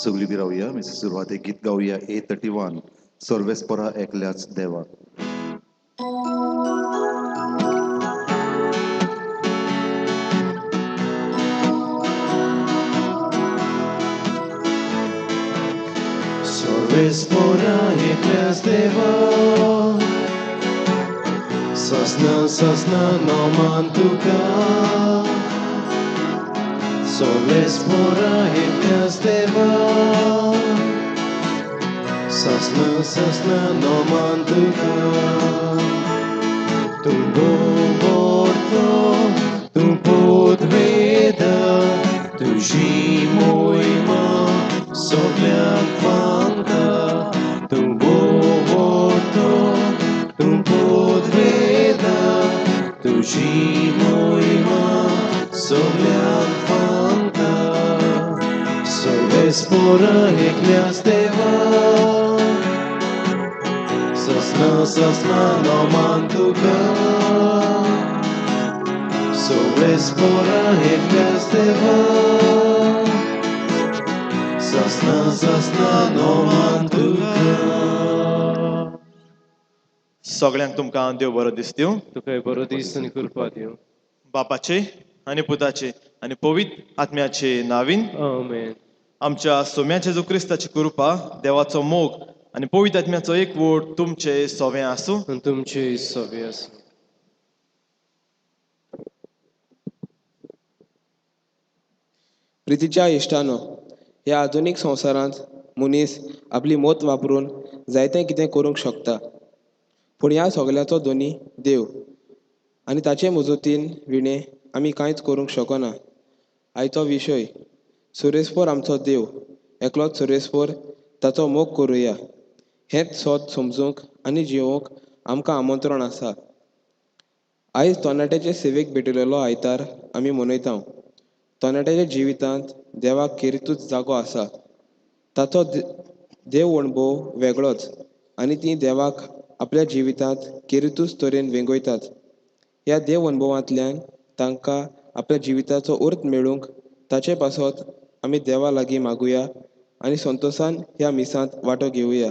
सगळी बी रावया म्हणजे सुरवातेक गीत गावया A31 सर्वेस्परा एकल्याच देवा. Sorvespora ekleas deva, sasna noman tuka. Sorvespora ekleas deva, sasna noman tuka. Tu vorto, tu podveda, tu zimojma, sogled vanka. Tu vorto, tu podveda, tu zimojma, sogled vanka. Sorvespora ekleas deva, sasna noman tuka. Sorvespora ekleas deva, sasna noman tuka. सगळ्यांक तुमकां देव बरो दीस दिवं. तुका बरो दीस आनी कृपा दिवं. बापाचे आनी पुताचे आनी पवित्र आत्म्याचे नावीन आमेन. आमच्या सोम्याच्या जेजू क्रिस्ताची कृपा, देवाचो मोग आनी पवित्र आत्म्याचो एकवट तुमचे सोवे आसूं. आनी तुमचे सवे आसूं. प्रितीच्या इश्टानो, ह्या आधुनीक संवसारांत मनीस आपली मोत वापरून जायतें कितें करूंक शकता. पूण ह्या सगल्याचो धनी देव आनी ताचे मजतीन विणे आमी कांयच करूंक शकना. आयचो विशय सुरेस्पोर आमचो देव, एकलोच सुरेस्पोर, ताचो मोग करुया. हेंच सोद समजूंक आनी जिवोवंक आमकां आमंत्रण आसा. आयज तरणाट्याचे सेवेक भेटिल्लो आयतार आमी मनयता. तरणाट्याच्या जिवितांत देवाक किरितूच जागो आसा. ताचो देव अणभव वेगळोच आनी ती देवाक आपल्या जिवितांत किरितूच तरेन वेंगयतात. ह्या देव अणभवांतल्यान तांकां आपल्या जिविताचो अर्थ मेळूंक ताचे पासत आमी देवा लागीं मागुया आनी संतोशान ह्या मिसांत वांटो घेवया.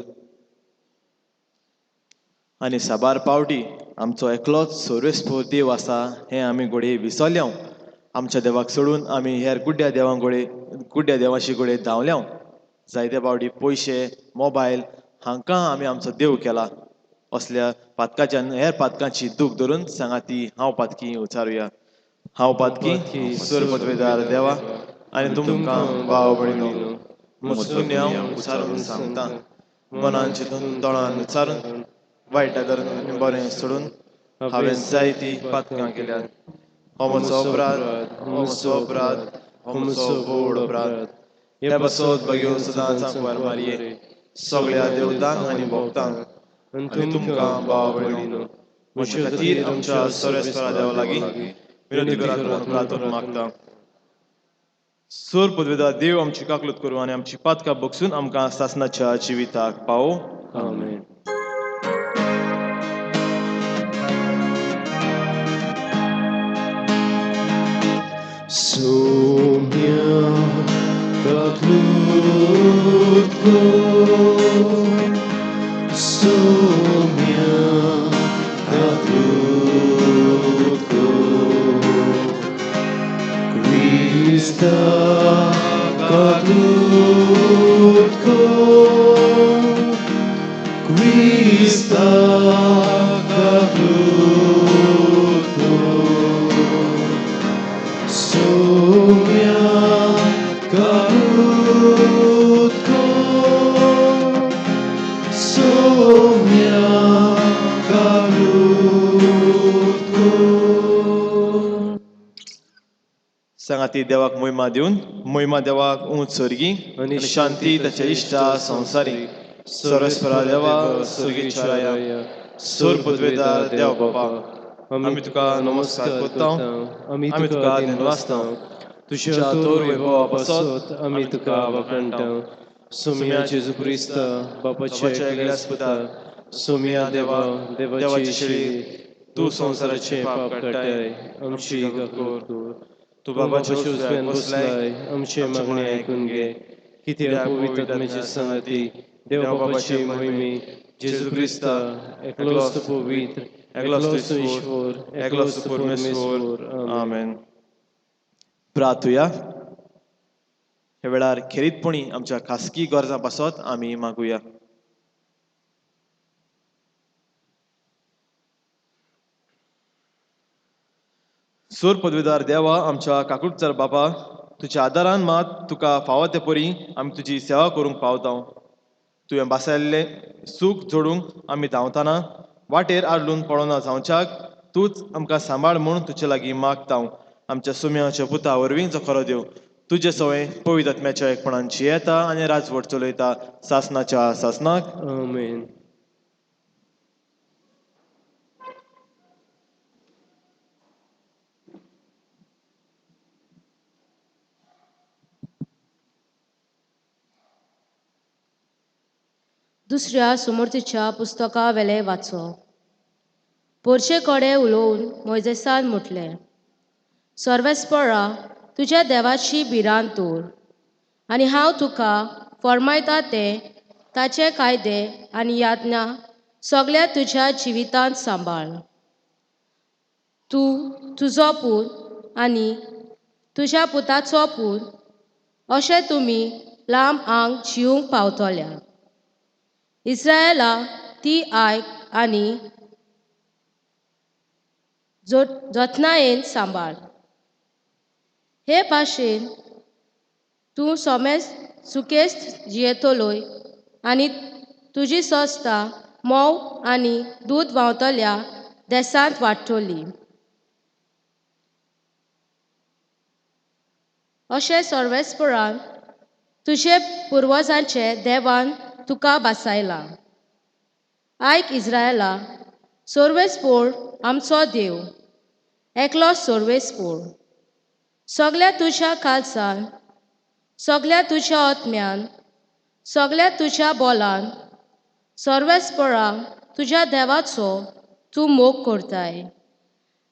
आनी साबार पावटी आमचो एकलोच सर्वेस्पोर देव आसा हें आमी घोडये विसरल्या. आमच्या देवाक सोडून आमी हेर कुड्ड्या देवाशी घोडये धांवल्या. जायते पावटी पयशे, मोबायल हांकां आमी आमचो देव केला. असल्या पातकाच्या हेर पातकांची दूख धरून सांगाती हांव पातकी उचारुया. हांव पातकी सुरपदवेदार देवा आनी तुमकां भाव भयणीनो, मजतून हांव उचारून सांगता. मनान चिंतून दोळान विचारून वायटा धरून आनी बरें सोडून हांवें जायतीं पातकां केल्यात. हो म्हजो अपराध, हो म्हजो व्हड अपराध. हे बसत बग्यो सदांच वार मारये सगळ्या देवतांक आनी भक्तांक आनी तुमकां भाव भयणीनो, म्हजे खातीर आमच्या सर्वेस्परा देवा लागीं विनंती करात म्हणून प्रार्थना मागता. सूर पदवेदार देव आमची काकलूत करूं आनी आमची पातकां बगसून आमकां सासणाच्या जिविताक पावो. आमेन. Sumia kaklutko, sumia kaklutko, Krista kaklutko, Krista kaklutko. Sumia kaklutko, sumia kaklutko. सांगाती देवाक महिमा दिवन, महिमा देवाक उंच सर्गी आनी शांती ताच्या इश्टा संवसारी. सर्वेस्परा देवा सुर्गेच्या राया, सूर पदवेदार देव बापा, आमी तुका नमस्कार करता. आमी तुका दिनवासता. तुझ्या तोर वैभवा पासत आमी तुका वखणटा. सोम्या जेजू क्रिस्त बापाचे एकल्याच पुता, सोम्या देवा देवाची शेळी, तूं संवसाराचे पाप काडटाय आमची गागोर कर. तूं बाबाच्या उजव्यान बसलाय, आमचे मागणे आयकून घे. कित्याक पवित्र आत्म्याची संगती देव बापाची मोहिमे जेजू ख्रिस्त एकलोच तो पवित्र एकलोच तो ईश्वर एकलोच तो परमेश्वर आमेन. प्रार्थुया. हे वेळार खेरीतपणी आमच्या खासगी गरजां पासत आमी मागुया. सूर पदवीदार देवा आमच्या काकुटचार बाबा, तुज्या आदारान मात तुका फावो ते परी आमी तुजी सेवा करूंक पावता. तुवें बासायल्ले सूख जोडूंक आमी धांवतना वाटेर आडलून पडोना जावच्याक तूंच आमकां सांबाळ म्हूण तुजे लागीं मागता. आमच्या सुम्याच्या पुता वरवीं जो खरो देव तुजे सवय पवित्र आत्म्याच्या एकपणान जियेता आनी राजवट चलयता सासनाच्या सासनाक. आमेन. दुसऱ्या सुमूर्तीच्या पुस्तका वेले वाचप. पोरशे कडे उलोवन मोयजेसान म्हटलें, सर्वेस्परा तुज्या देवाची भिरांत दवर आनी हांव तुका फर्मायता ते ताचे कायदे आनी यातना सगळ्या तुज्या जिवितांत सांबाळ. तूं तुजो पूत आनी तुज्या पुताचो पूत अशें तुमी लांब आंग जिवंक पावतल्या. इस्रायेला ती आयक आनी जतनायेन सांबाळ. हे भाशेन तूं सोमेज सुकेस्त जियेतलोय आनी तुजी संस्था मोव आनी दूद व्हांवतल्या देसांत वाडटली. अशें सर्वेस्परान तुजे पुर्वजांचे देवान तुका बासायला. आयक इस्रायेला, सर्वेस्पोळ आमचो देव, एकलो सर्वेस्पोळ. सगळ्या तुज्या काळजान, सगळ्या तुज्या आत्म्यान, सगळ्या तुज्या बोलान सर्वेस्परा तुज्या देवाचो तूं मोग करताय.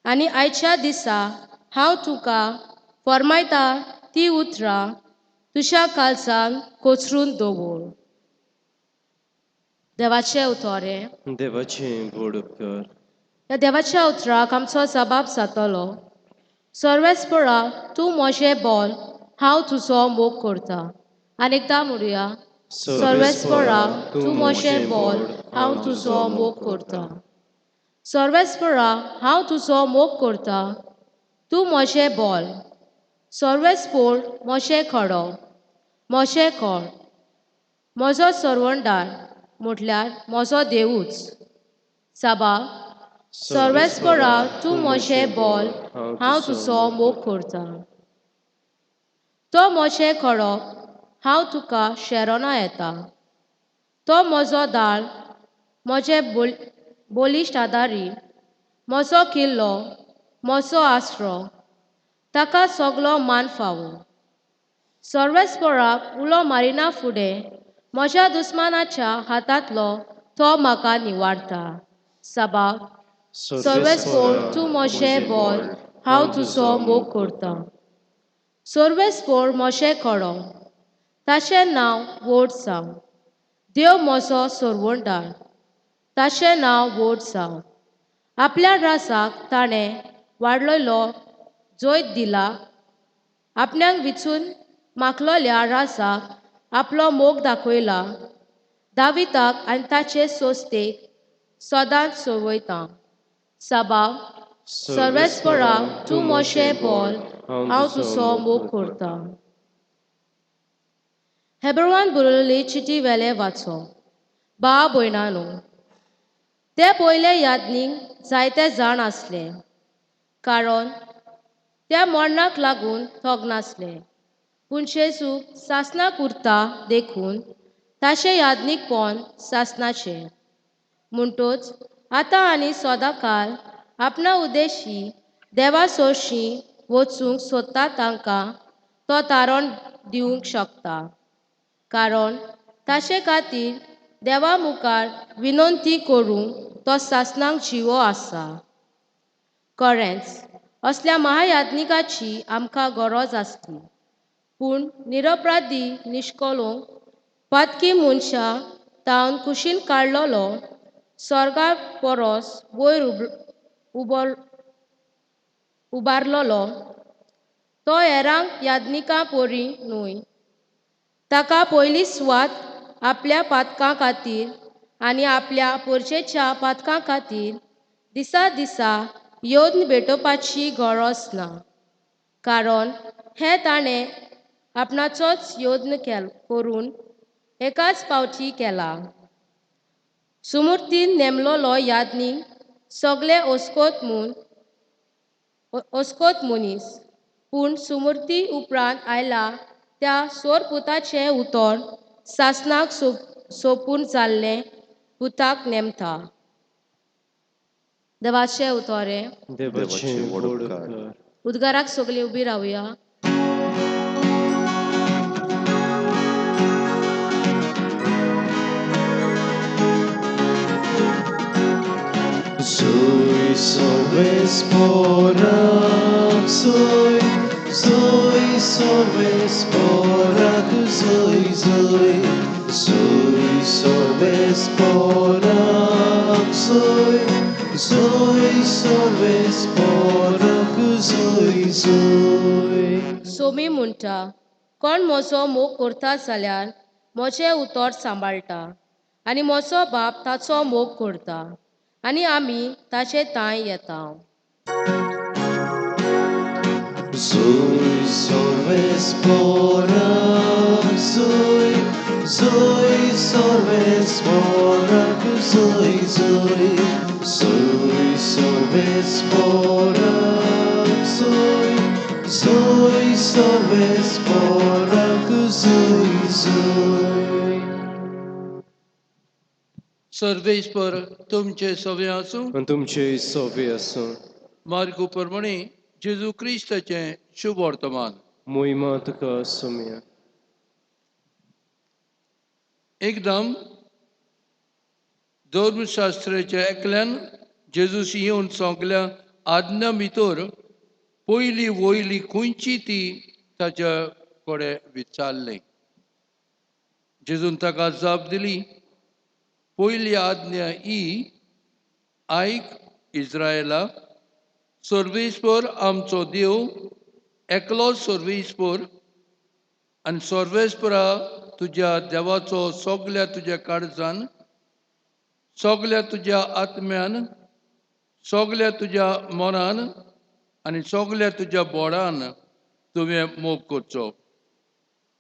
आनी आयच्या दिसा हांव तुका फर्मायता ती उतरां तुज्या काळजान कोचरून दवर. देवाचे उतोरें. देवाचें गोड उपकार. ह्या देवाच्या उतराक आमचो जबाब जातलो, सर्वेस्परा तूं म्हजें बोल, हांव तुजो मोग करतां. आनी एकदां म्हणुया, सर्वेस्परा तूं म्हजें बोल, हांव तुजो मोग करतां. सर्वेस्परा हांव तुजो मोग करतां, तूं म्हजें बोल. सर्वेस्पोळ म्हजें खडो, म्हजें खोळ, म्हजो सर्वंडार म्हटल्यार म्हजो देवूच. साबार, सर्वेस्परा तूं म्हजें बोल, हांव तुजो मोग करतां. तो म्हजें खडो, हांव तुका शेरोना येता. तो म्हजो दाळ, म्हजें बोलिश्ट आदारी, म्हजो किल्लो, म्हजो आसरो, ताका सगलो मान फावो. सर्वेस्पराक उलो मारिना फुडें म्हज्या दुस्मानाच्या हातांतलो तो म्हाका निवाडटा. साबार, सर्वेस्पोळ तूं म्हजें बोल, हांव तुजो मोग करतां. सर्वेस्पोळ म्हजें खडो, ताचें नांव व्हड जावं. देव म्हजो सर्वंडार, ताचें नांव व्हड जावं. आपल्या राजाक ताणें वाडललो जैत दिला. आपणाक विचून मागलोल्या राजाक आपलो मोग दाखयला. दाविदाक आनी ताचे सोस्तेक सदांच चोवयता. साबार, सर्वेस्परा तूं म्हजें बोल, हांव तुजो मोग करतां. हेब्रोनान बरयल्ली चिटी वेलें वाचप. भाव भयणानो, ते पयले यादनीक जायते जाण आसले, कारण त्या मरणाक लागून थोगनासले. पूण जेजूक सासणाक उरता देखून ताचें यादनीकपण सासणाचें. म्हणटूच आतां आनी सदांकाळ आपणा उद्देशी देवा सोरशीं वचूंक सोदता तांकां तो तारण दिवंक शकता. कारण ताचे खातीर देवा मुखार विनंती करूंक तो सासणाक जिवो आसा. खरेंच असल्या महायाज्ञिकाची आमकां गरज आसली. पूण निरपराधी निश्कलोंक पातकी मनशां तावन कुशीन काडलोलो स्वर्गा परस वयर उबारलोलो तो हेरांक याज्ञिका पोरी न्हय. ताका पयली सुवात आपल्या पातकां खातीर आनी आपल्या पोरचेच्या पातकां खातीर दिसा दिसा योद्न भेटोवपाची गरज ना, कारण हें ताणें आपणाचोच योद्न करून एकाच पावटी केला. सुमूर्तीन नेमलोलो याज्ञीक सगळे ओस्कोत मनीस, पूण सुमूर्ती उपरांत आयला त्या सोरपुताचें उतर सासणाक सोपून जाल्लें पुताक नेमता. देवाचें उतोरें. देवाचें व्हड कर. उद्गाराक सगळीं उबी रावया. Soy sorbes porak, soy sorbes porak, soy sorbes porak, soy sorbes porak, soy. Somi म्हणटा, कोण म्हजो मोग करता जाल्यार म्हजें उतर सांबाळटा आनी म्हजो बाप ताचो मोग करता आनी आमी ताचे तांय येता. Soy sorbes porak, soy sorbes porak, soy sorbes porak, soy sorbes porak, soy. सर्वेस्पर तुमचे सवे आसूं. आनी तुमचे सोबे आसूं. मार्ग प्रमाणे जेजू क्रिस्ताचें शुभ वर्तमान. मोहिमा तुका सोम्या. एकदम धर्मशास्त्राच्या एकल्यान जेजूसी येवन सांगल्या आज्ञा भितर पयली वयली खंयची ती ताच्या कडेन विचारलें. जेजून ताका जाप दिली, पयली आज्ञा ही, आयक इस्रायेला, सर्वेस्पर आमचो देव एकलोच सर्वेस्पर आनी सर्वेस्परा तुज्या देवाचो सगल्या तुज्या काळजान, सगल्या तुज्या आत्म्यान, सगल्या तुज्या मनान आनी सगल्या तुज्या बोडान तुवें मोग करचो.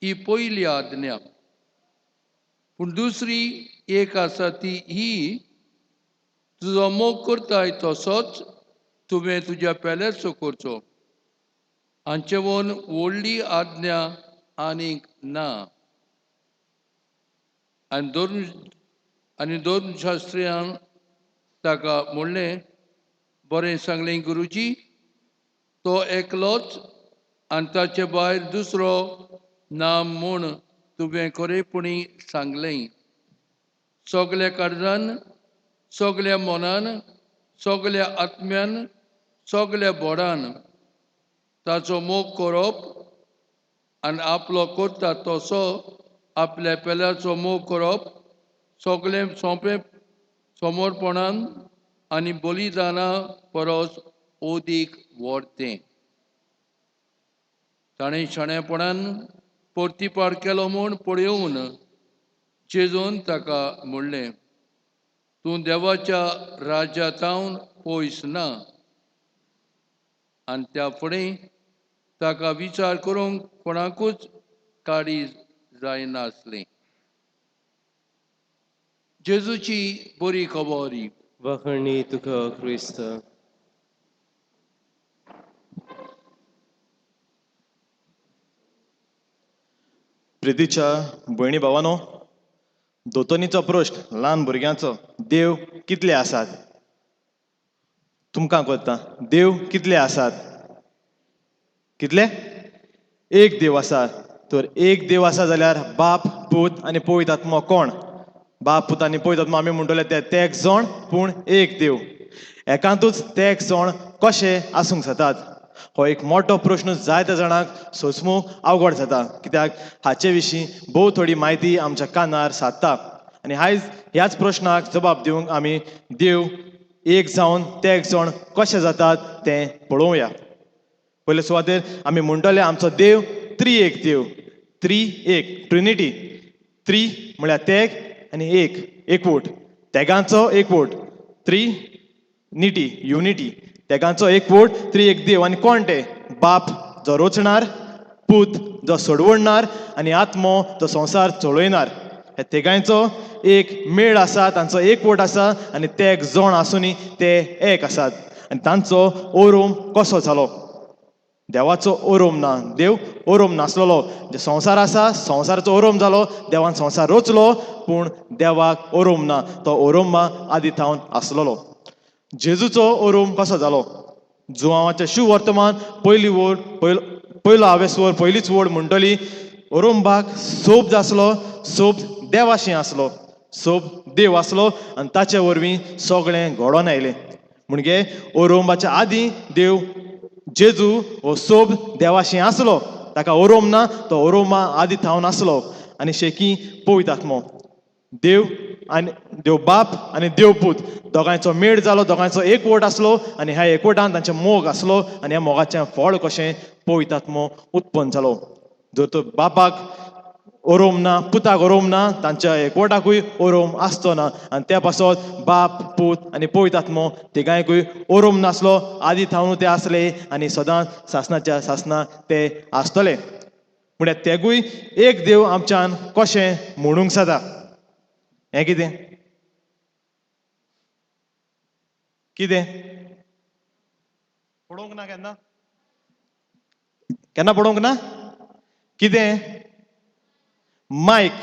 ही पयली आज्ञा. पूण दुसरी एक आसा ती ही, तुजो मोग करताय तसोच तुवें तुज्या पेल्याचो करचो. हांचे वन व्हडली आज्ञा आनीक ना. आनी धर्मशास्त्रियान ताका म्हणलें, बरें सांगलें गुरुजी, तो एकलोच आनी ताचे भायर दुसरो ना म्हूण तुवें खरेपणी सांगलें. सगल्या काळजान, सगल्या मनान, सगल्या आत्म्यान, सगल्या बोडान ताचो मोग करप आनी आपलो करता तसो आपल्या पेल्याचो मोग करप सगळें सोंपें समर्पणान आनी बलिदाना परस ओदीक व्हडतें. ताणें शाणेपणान परतीपाड केलो म्हूण पळयोवन जेजून ताका म्हणलें, तूं देवाच्या राज्यांतावन पयस ना. आनी त्या फुडें ताका विचार करूंक कोणाकूच काडी जायनासली. जेजूची बरी खबरी. वाखणी तुका क्रिस्त. प्रितीच्या भयणी भावानो, दोतोनीचो प्रश्न ल्हान भुरग्यांचो, देव कितले आसात? तुमकां कोत्ता, देव कितले आसात? कितले? एक देव आसा. तर एक देव आसा जाल्यार बाप, पूत आनी पवित्र आत्मा कोण? बाप, पूत आनी पवित्र आत्मा आमी म्हणटले ते एक जण पूण एक देव. एकांतूच ते एक जण कशे आसूंक जातात? हो एक मोठो प्रश्न जायत्या जाणांक सोंसमूक अवघड जाता, कित्याक हाचे विशीं भोव थोडी म्हायती आमच्या कानार सादता. आनी आयज ह्याच प्रश्नाक जबाब दिवंक आमी देव एक जावन ते एक जण कशे जातात तें पळोवया. पयले सुवातेर आमी म्हणटले आमचो देव त्रिएक देव, ट्रिनिटी. म्हळ्यार तेग आनी एकवट, तेगांचो एकवट, युनिटी, तेगांचो एकवट, त्रिएक देव. आनी कोण ते? बाप जो रोचणार, पूत जो सोडवणणार आनी आत्मो जो संवसार चळयणार. हे तिगांयचो एक मेळ आसा, तांचो एकवट आसा आनी ते एक जण आसुनी ते एक आसात. आनी तांचो ओरोम कसो जालो? देवाचो ओरोम ना, देव ओरोम नासलोलो. जे संवसार आसा, संवसाराचो ओरोम जालो, देवान संवसार रचलो, पूण देवाक ओरोम ना. तो ओरोमा आदी थावन आसलोलो. जेजूचो ओरोम कसो जालो? जुवांवाचें शुवर्तमान पयलो हावेसवर पयलीच वड म्हणटली ओरोंबाक सोब आसलो, सोब देवाशी आसलो, सोब देव आसलो आनी ताचे वरवीं सगळें घडोवन आयलें. म्हणजे ओरोंबाच्या आदीं देव जेजू हो सोब देवाशी आसलो, ताका ओरोम ना, तो ओरोमा आदी थावन आसलो. आनी शेकी पवित्र आत्मो, देव बाप आनी देव पूत दोगांयचो मेळ जालो, दोगांयचो एकवट आसलो आनी ह्या एकवटान तांचें मोग आसलो आनी ह्या मोगाचें फळ कशें पवित्र आत्मो उत्पन्न जालो. जर तर बापाक ओरोम ना, पुताक ओरोम ना, तांच्या एकवटाकूय ओरोम आसचो ना. आनी त्या पासत बाप, पूत आनी पवित्र आत्मो तिगांयकूय ओरोम नासलो, आदी थावन ते आसले आनी सदांच सासणाच्या सासणा ते आसतले. म्हळ्यार तेगूय एक देव आमच्यान कशें म्हणूंक जाता? हें कितें? पळोवंक ना केन्ना पळोवंक ना? कितें? मायक.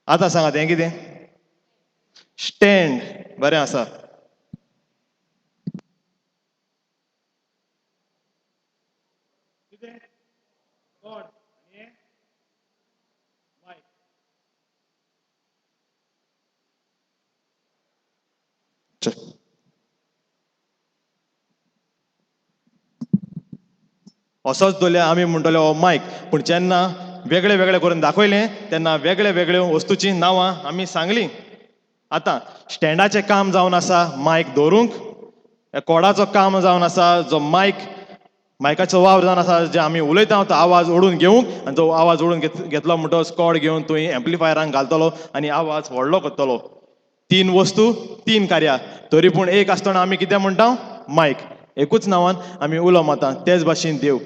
आतां सांगात हें कितें? स्टँड. बरें आसा. असोच दवरल्या आमी म्हणटले हो मायक, पूण जेन्ना वेगळे वेगळे करून दाखयलें तेन्ना वेगळे वेगळ्यो वस्तूची नांवां आमी सांगलीं. आतां स्टँडाचें काम जावन आसा मायक दवरूंक, कोडाचो काम जावन आसा जो मायकाचो वावर जावन आसा जे आमी उलयता तो आवाज ओडून घेवंक, आनी जो आवाज ओडून घेतलो म्हणटच कोड घेवन तुवें एम्प्लिफायरांक घालतलो आनी आवाज व्हडलो करतलो. 3 वस्तू 3 कार्यां, तरी पूण एक आसतना आमी कितें म्हणटा? मायक. एकूच नांवान आमी उलो मारता. तेच भाशेन देव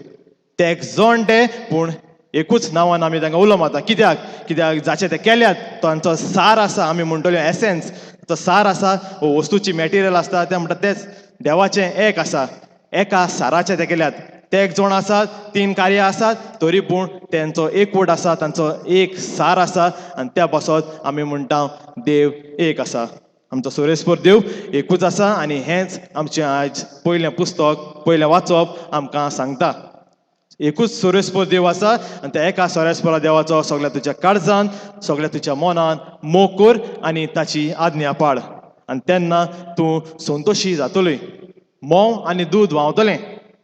ते एक जण ते, पूण एकूच नांवान आमी तांकां उलो मारता. कित्याक जाचे ते केल्यात तांचो सार आसा, आमी म्हणटले एसेन्स, तो सार आसा, वस्तूची मॅटेरियल आसता तें म्हणटा तेच देवाचें एक आसा. एका साराचे ते केल्यात. ते एक जण आसात, 3 कार्यां आसात, तरी पूण तेंचो एकवट आसा, तांचो एक सार आसा आनी त्या पासत आमी म्हणटा देव एक आसा. आमचो सोरेस्पर देव एकूच आसा आनी हेंच आमचें आयज पयलें पुस्तक, पयलें वाचप आमकां सांगता. एकूच सोरेस्पर देव आसा आनी त्या एका सोरेस्परा देवाचो सगळ्या तुज्या काळजान, सगळ्या तुज्या मनान मोग कर आनी ताची आज्ञा पाळ, आनी तेन्ना तूं संतोशी जातली. मोव आनी दूद व्हांवतलें.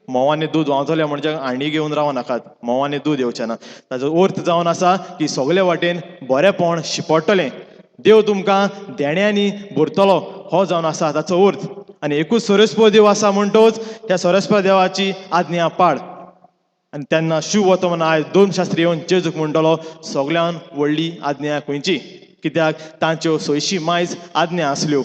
मोव आनी दूद व्हांवतलें म्हणजे हांडी घेवन रावं नाकात, मोव आनी दूद येवचें ना. ताजो अर्थ जावन आसा की सगळे वाटेन बरेंपण शिपडटलें. देव तुमकां देण्यांनी भरतलो हो जावन आसा ताचो अर्थ. आनी एकूच सोरेस्पर देव आसा म्हणटच ह्या सोरेस्पर देवाची आज्ञा पाळ. आनी तेन्ना शुभ वर्तमान आयज 2 शास्त्री येवन जेजूक म्हणटलो सगळ्यान व्हडली आज्ञा खंयची? कित्याक तांच्यो 600 मायज आज्ञा आसल्यो.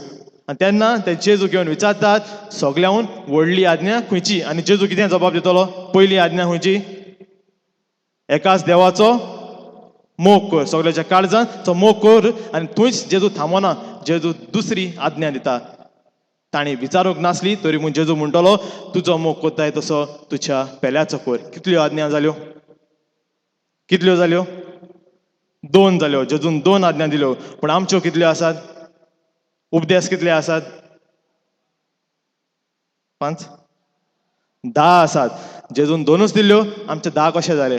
आनी तेन्ना ते जेजूक येवन विचारतात सगळ्याहून व्हडली आज्ञा खंयची? आनी जेजू कितें जबाब दितलो? पयली आज्ञा खंयची? एकाच देवाचो मोग कर, सगळ्याच्या काळजान तो मोग कर. आनी थंयच जेजू थांबना, जेजू दुसरी आज्ञा दिता. ताणी विचारूंक नासली तरी पूण जेजू म्हणटलो तुजो मोग कोत्ताय तसो तुज्या पेल्याचो कर. कितल्यो आज्ञा जाल्यो? कितल्यो जाल्यो? 2 जाल्यो. जेजून 2 आज्ञा दिल्यो. पूण आमच्यो कितल्यो आसात? उपदेश कितले आसात? 5? 10 आसात. जेजून 2च दिल्यो, आमचे 10 कशे जाले?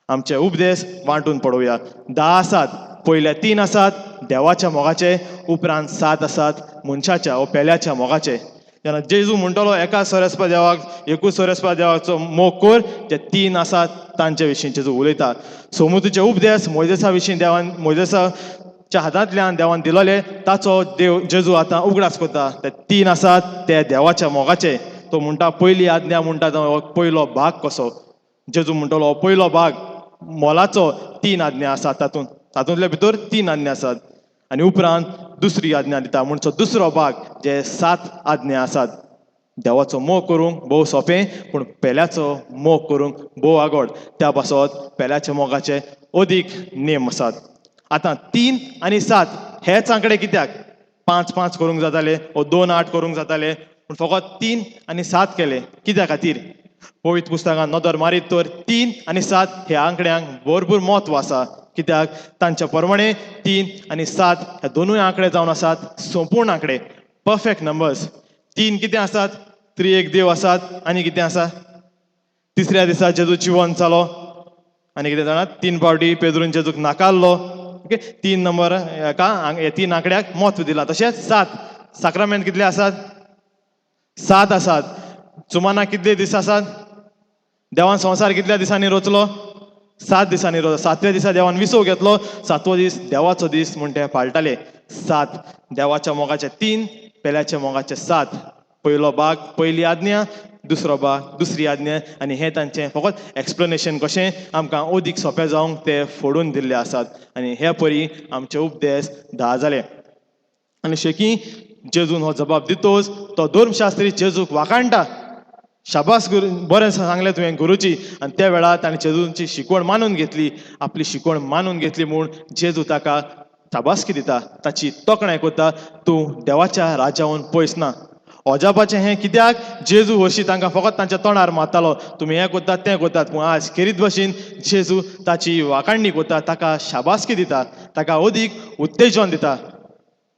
आमचे उपदेश वांटून पळोवया. 10 आसात, पयले 3 आसात देवाच्या मोगाचे, उपरांत 7 आसात मनशाच्या व पेल्याच्या मोगाचे. जेन्ना जेजू म्हणटलो एका सोरेस्पा देवाक एकूच सोरेस्पा देवाचो मोग कर, जे 3 आसात तांचे विशीं जेजू उलयता. सोमुतीचे उपदेश मोइजेसा विशीं देवान मोइजेसाच्या हातांतल्यान देवान दिलोले ताचो देव जेजू आतां उगडास करता. ते 3 आसात ते देवाच्या मोगाचे. तो म्हणटा पयली आज्ञा म्हणटा तो पयलो भाग कसो. जेजू म्हणटलो पयलो भाग मोलाचो 3 आज्ञा आसात तातूंतले भितर 3 आज्ञा आसात. आनी उपरांत दुसरी आज्ञा दिता म्हणचो दुसरो भाग जे 7 आज्ञा आसात. देवाचो मोग करूंक भोव सोंपें, पूण पेल्याचो मोग करूंक भोव आगोड. त्या पासत पेल्याच्या मोगाचे अदीक नेम आसात. आतां 3 आनी 7 हेच आंकडे कित्याक? 5-5 करूंक जाताले वा 2-8 करूंक जाताले, पूण फकत 3 आनी 7 केले. कित्या खातीर? पवित्र पुस्तकांत नदर मारीत तर 3 आनी 7 ह्या आंकड्यांक भरपूर म्हत्व आसा. कित्याक तांच्या प्रमाणे 3 आनी 7 हे दोनूय आंकडे जावन आसात संपूर्ण आंकडे, परफेक्ट नंबर्स. 3 कितें आसात? त्रिएक देव आसात. आनी कितें आसा? तिसऱ्या दिसा जेजू जिवंत जालो. आनी कितें जाणा? 3 फावटी पेद्रून जेजूक नाकारलो. ओके, 3 नंबर हेका हे 3 आंकड्याक म्हत्व दिलां. तशेंच 7 साक्रामेंत कितले आसात? 7 आसात. चुमाना कितले दीस आसात? देवान संवसार कितल्या दिसांनी रचलो? 7 दिसांनी रचलो. 7व्या दिसा देवान विसव घेतलो. 7वो दीस देवाचो दीस म्हूण ते पाळटाले. 7 देवाच्या मोगाचे 3, पेल्याच्या मोगाचे 7. पयलो भाग पयली आज्ञा, दुसरो भाग दुसरी आज्ञा. आनी हें तांचें फकत एक्सप्लेनेशन कशें आमकां अदीक सोंपें जावंक ते फोडून दिल्ले आसात. आनी हे परी आमचे उपदेश 10 जाले. आनी शेकी जेजून हो जबाब दितोच तो धर्मशास्त्री जेजूक वाखाणटा. शाबास गुरू, बरें सांगलें तुवें गुरुची. आनी त्या वेळार ताणें जेजूची शिकवण मानून घेतली. आपली शिकवण मानून घेतली म्हूण जेजू ताका शाबासकी दिता, ताची तोखणाय करता. तूं देवाच्या राज्यावन पयस ना. अजापाचें हें कित्याक? जेजू हरशीं तांकां फकत तांच्या तोंडार मारतालो, तुमी हें करतात तें करतात. पूण आज खेरीत भशेन जेजू ताची वाखाणणी करता, ताका शाबासकी दिता, ताका अदीक उत्तेजन दिता.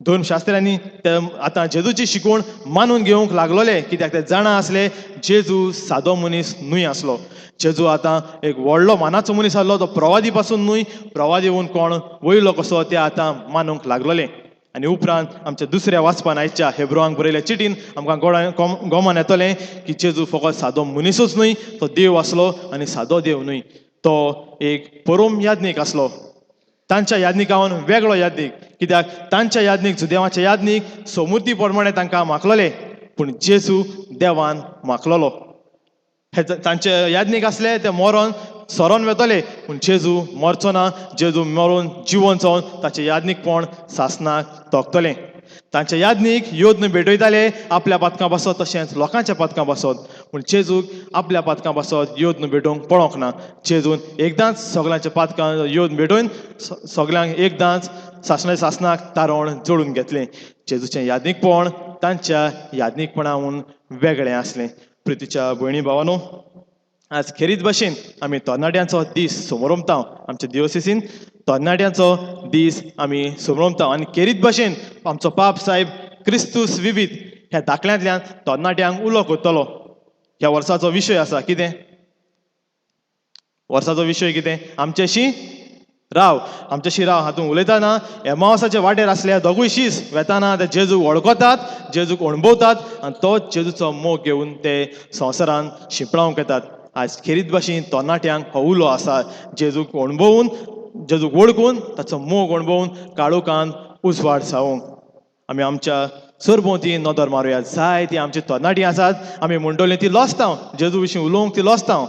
धर्मशास्त्र्यांनी ते आतां जेजूची शिकवण मानून घेवंक लागलोले, कित्याक ते जाणा आसले जेजू सादो मनीस न्हय आसलो. जेजू आतां एक व्हडलो मानाचो मनीस आसलो. तो प्रवादी पासून न्हय, प्रवादी होवन कोण वयलो कसो ते आतां मानूंक लागलोले. आनी उपरांत आमच्या दुसऱ्या वाचपान आयच्या हेब्रोवांक बरयल्या चिटीन आमकां गोमान येतलें की जेजू फकत सादो मनीसूच न्हय, तो देव आसलो. आनी सादो देव न्हय, तो एक परम याज्ञीक आसलो. तांच्या याज्ञिकावन वेगळो याज्ञीक. कित्याक तांच्या याज्ञीक देवाचे याज्ञीक सोमुती प्रमाणे तांकां मागलोले, पूण जेजू देवान मागलोलो. हे तांचे याज्ञीक आसले ते मरोन सोरोन वेतले, पूण जेजू मरचो ना. जेजू मरून जिवंत जावन ताचें याज्ञीकपण सासणाक तोखतलें. तांचे याज्ञीक योद्न भेटयताले आपल्या पातकां बसत, तशेंच लोकांच्या पातकां बसत. पूण जेजूक आपल्या पातकां बसत योद्न भेटोवंक पळोवंक ना. जेजून एकदांच सगळ्यांच्या पातकां योद्न भेटून सगळ्यांक एकदांच सासणाक तारण जोडून घेतलें. जेजूचें याज्ञीकपण तांच्या याज्ञीकपणाहून वेगळें आसलें. प्रितीच्या भयणी भावानो, आज खेरीत भशेन आमी तरणाट्यांचो दीस समोरमता. आमच्या दिवोसिसीन तरणाट्यांचो दीस आमी समोरमता. आनी खेरीत भशेन आमचो पाप साहेब क्रिस्तूस विविध ह्या दाखल्यांतल्यान तरणाट्यांक उलो करतलो. ह्या वर्साचो विशय आसा कितें? वर्साचो विशय कितें? आमचेशी राव. आमचेशी राव. हातूंत उलयतना एमावसाचे वाटेर आसल्या दोगूय शीस वेताना ते जेजूक वळखतात, जेजूक अणभवतात, आनी तो जेजूचो मोग घेवन ते संवसारांत शिंपडावंक येतात. आज खेरीत भाशेन तरणाट्यांक हो उलो आसा. जेजूक अणभवून, जेजूक वळखून, ताचो मोग अणभवून काळोखांत उजवाड जावंक. आमी आमच्या सरभोंवती नदर मारुया. जायतीं आमची तरणाटीं आसात. आमी म्हणटलीं ती लोचतां, जेजू विशीं उलोवंक ती लोचतां.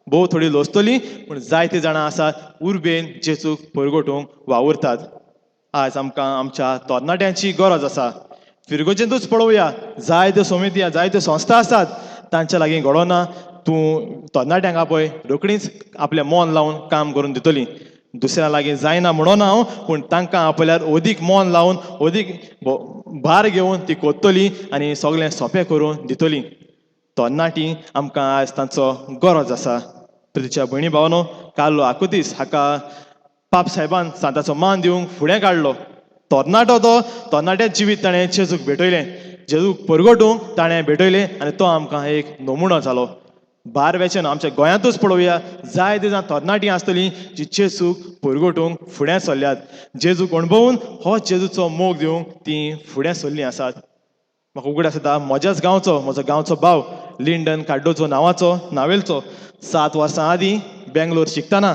भोव थोडी लोचतलीं, पूण जायतीं जाणां आसात उर्बेन जेजूक परगटूंक वावुरतात. आज आमकां आमच्या तरणाट्यांची गरज आसा. फिरगोचेंतूच पळोवया, जायत्यो समिती, जायत्यो संस्था आसात, तांच्या लागीं घडोना. तूं तरणाट्यांक आपय रोखडींच आपलें मन लावन काम करून दितलीं. दुसऱ्या लागीं जायना म्हणोना हांव, पूण तांकां आपल्यार अदीक मन लावन, अदीक भार घेवन ती कोत्तलीं आनी सगळें सोंपें करून दितलीं. तरणाटीं आमकां आज तांचो गरज आसा. प्रितीच्या भयणी भावानो, कार्लो आकुतीस हाका पाप साहेबान सांताचो मान दिवंक फुडें काडलो. तरणाटो तो, तरणाटें जिवीत ताणें जेजूक भेटयलें, जेजूक परगटूंक ताणें भेटयलें, आनी तो आमकां एक नमुनो जालो. भार वेचन आमच्या गोंयांतूच पळोवया जायते जाण तरणाटीं आसतलीं जी जेजूक परगोटूंक फुडें सरल्यात जेजूक अणभवून हो जेजूचो मोग दिवंक तीं फुडें सरलीं आसात म्हाका उगड आसता म्हज्याच गांवचो म्हजो गांवचो भाव लिंडन कार्डोचो नावेलचो 7 वर्सां आदीं बेंगलोर शिकतना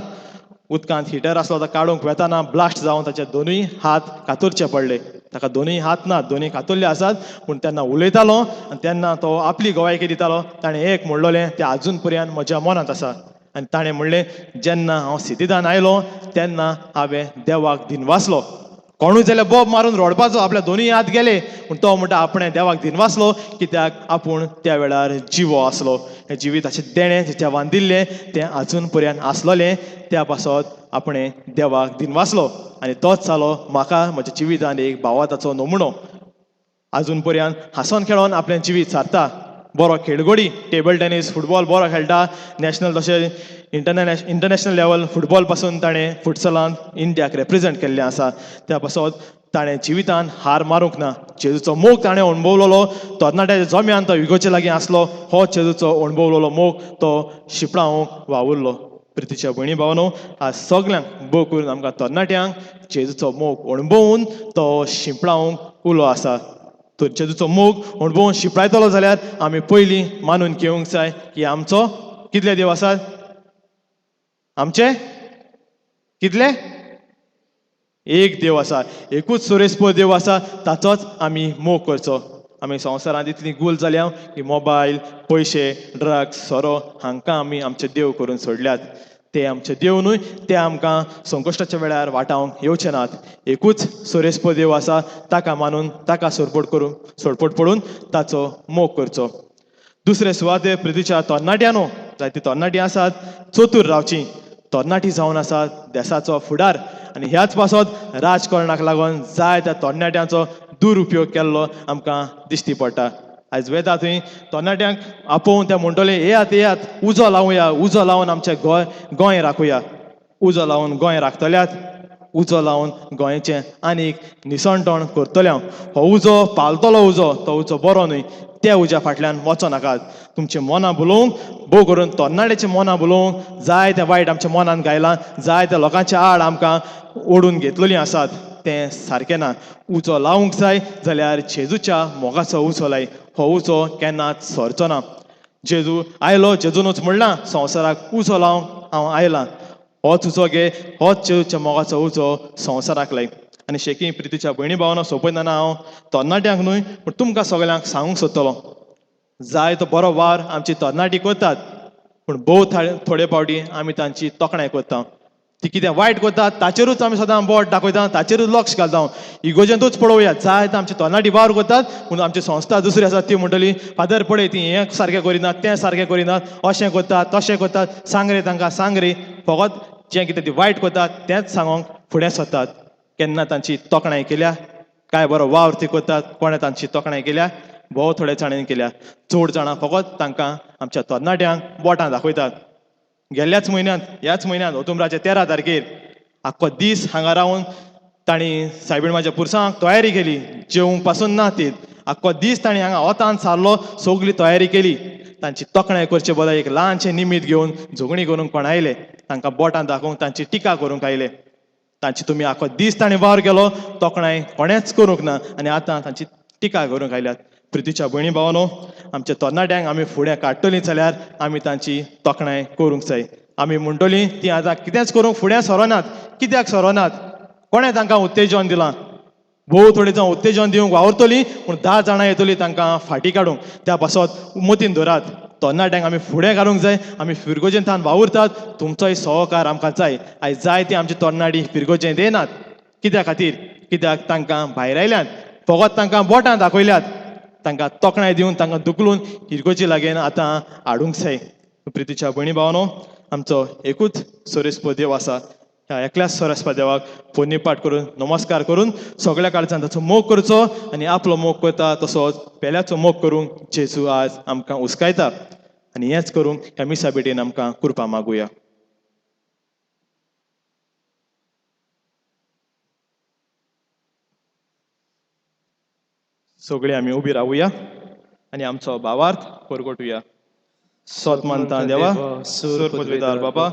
उदकांत हिटर आसलो तो काडूंक वेताना ब्लास्ट जावन ताचे दोनूय हात कातरचे पडले ताका दोनूय हात नात दोनूय कातरले आसात पूण तेन्ना उलयतालो आनी तेन्ना तो आपली गोवायकी दितालो ताणें एक म्हणलोलें तें आजून पर्यंत म्हज्या मनांत आसा आनी ताणें म्हणलें जेन्ना हांव सिटीदान आयलो तेन्ना हांवें देवाक दिनवासलो कोणूय जाल्यार बोब मारून रोडपाचो आपल्या दोनूय हात गेले पूण तो म्हणटा आपणें देवाक दिनवासलो कित्याक आपूण त्या वेळार जिवो आसलो हें जिविताचें देणें जें देवान दिल्लें तें आजून पर्यंत आसलोलें त्या पासत आपणें देवाक दिनवासलो आनी तोच जालो म्हाका म्हज्या जिवितांत एक भावाताचो नमुनो आजून पर्यंत हांसोन खेळोन आपलें जिवीत सारता बरो खेळगडी टेबल टेनीस फुटबॉल बरो खेळटा नॅशनल तशें इंटरनॅशनल लेवल फुटबॉल पासून ताणें फुटसलांत इंडियाक रिप्रेझेंट केल्लें आसा त्या पासत ताणें जिवितांत हार मारूंक ना जेजूचो मोग ताणें अणभवलोलो तरणाट्याच्या जम्यान तो इगोचे लागीं आसलो हो जेजूचो अणभवलोलो मोग तो शिपळावंक वावुरलो प्रितीच्या भयणी भावनो आज सगल्यांक भोव करून आमकां तरणाट्यांक जेजूचो मोग अणभवून तो शिंपळावंक उलो आसा तर जेजूचो मोग अणभवून शिपळायतलो जाल्यार आमी पयलीं मानून घेवंक जाय की आमचो कितले देव आसात आमचे कितले एक देव आसा एकूच सुरेस्पर देव आसा ताचोच आमी मोग करचो आमी संवसारांत इतलीं गुल जाल्या की मोबायल पयशे ड्रग्स सोरो हांकां आमी आमचे देव करून सोडल्यात ते आमचे देव न्हय ते आमकां संकश्टाच्या वेळार वाटावंक येवचे नात एकूच सुरेस्पर देव आसा ताका मानून ताका सोडपट पडून ताचो मोग करचो दुसरे सुवातेर प्रितीच्या तरणाट्यांनो जायतीं तरणाटीं आसात चतूर रावचीं तरणाटीं जावन आसात देशाचो फुडार आनी ह्याच पासत राजकारणाक लागून जायत्या तरणाट्यांचो दुरुपयोग केल्लो आमकां दिश्टी पडटा आयज वेता थंय तरणाट्यांक आपोवन ते म्हणटले येयात उजो लावन आमचें गोंय राखुया उजो लावन गोंय राखतल्यात उजो लावन गोंयचें आनीक निसणटण करतले हो उजो पालतलो उजो तो उजो बरो न्हय त्या उज्या फाटल्यान वचो नाकात तुमचें मनां बुलोवंक भोव करून तरणाट्याचें मनां बुलोवंक जाय तें वायट आमच्या मनांत घायलां जाय त्या लोकांच्या आड आमकां ओडून घेतलेलीं आसात तें सारकें ना उजो लावंक जाय जाल्यार जेजूच्या मोगाचो उजो लाय हो उजो केन्नाच सरचो ना जेजू आयलो जेजूनच म्हणलां संवसाराक उजो लावंक हांव आयलां होच उजो घे होच जेजूच्या मोगाचो उजो संवसाराक लाय आनी शेकी प्रितीच्या भयणी भावना सोंपयतना हांव तरणाट्यांक न्हय पूण तुमकां सगल्यांक सांगूंक सोदतलो जाय तो बरो वार आमची तरणाटीं करतात पूण भोव थोडे फावटी आमी तांची तोखणाय करता ती कितें वायट करतात ताचेरूच आमी सदां बोट दाखयता ताचेरूच लक्ष घालता इगोजेंतूच पळोवया जाय ते आमची तरणाटीं वार करतात पूण आमची संस्था दुसरी आसा ती म्हणटली फादर पळय ती हें सारकें करिनात तें सारकें करिनात अशें करतात तशें करतात सांग रे तांकां सांग रे फकत जें कितें ती वायट करतात तेंच सांगोंक फुडें सरतात केन्ना तांची तोखणाय केल्या काय बरो वावर ती करतात कोणें तांची तोखणाय केल्या भोव थोड्या जाणांनी केल्या चड जाणां फकत तांकां आमच्या तरणाट्यांक बोटां दाखयतात गेल्ल्याच म्हयन्यांत ह्याच म्हयन्यांत ऑक्टोबराच्या 13 तारखेर आख्खो दीस हांगा रावन तांणी सायबीण म्हाज्या पुरसांक तयारी केली जेवंक पासून ना ती आख्खो दीस तांणी हांगा वतान सारलो सगळी तयारी केली तांची तोखणाय करचे बदल एक ल्हानशें निमीत घेवन झगडी करूंक कोण आयले तांकां बोटां दाखोवंक तांची टिका करूंक आयले तांची तुमी आख्खो दीस ताणें वावर केलो तोखणाय कोणेंच करूंक ना आनी आतां तांची टिका करूंक आयल्यात प्रितीच्या भयणी भावनो आमच्या तरणाट्यांक आमी फुडें काडटलीं जाल्यार आमी तांची तोखणाय करूंक जाय आमी म्हणटलीं ती आतां कितेंच करूंक फुडें सरोनात कित्याक सरोनात कोणें तांकां उत्तेजन दिलां भोव थोडीं जावं उत्तेजन दिवंक वावुरतलीं पूण 10 जाणां येतलीं तांकां फाटीं काडूंक त्या पासत मतीन धरात तरणाट्यांक आमी फुडें काडूंक जाय आमी फिरगोजेंतान वावुरतात तुमचोय सहकार आमकां जाय आयज जाय ती आमची तरणाटीं फिरगोजें दिनात कित्या खातीर कित्याक तांकां भायर आयल्यात फकत तांकां बोटां दाखयल्यात तांकां तोखणाय दिवन तांकां दुखलून हिरगोजी लागीं आतां हाडूंक जाय प्रितीच्या भयणी भावनो आमचो एकूच सोरेस्पर देव आसा ह्या एकल्याच सोरेस्पर देवाक पोरणी पाठ करून नमस्कार करून सगळ्या काळजान ताचो मोग करचो आनी आपलो मोग करता तसोच पेल्याचो मोग करूंक जेजू आज आमकां उस्कायता आनी हेंच करूंक ह्या मिसा बेटीन आमकां कृपा मागुया सगळीं आमी उबी रावुया आनी आमचो भावार्थ परगटुया स्वत मानता देवा सूर पदवीदार बाबा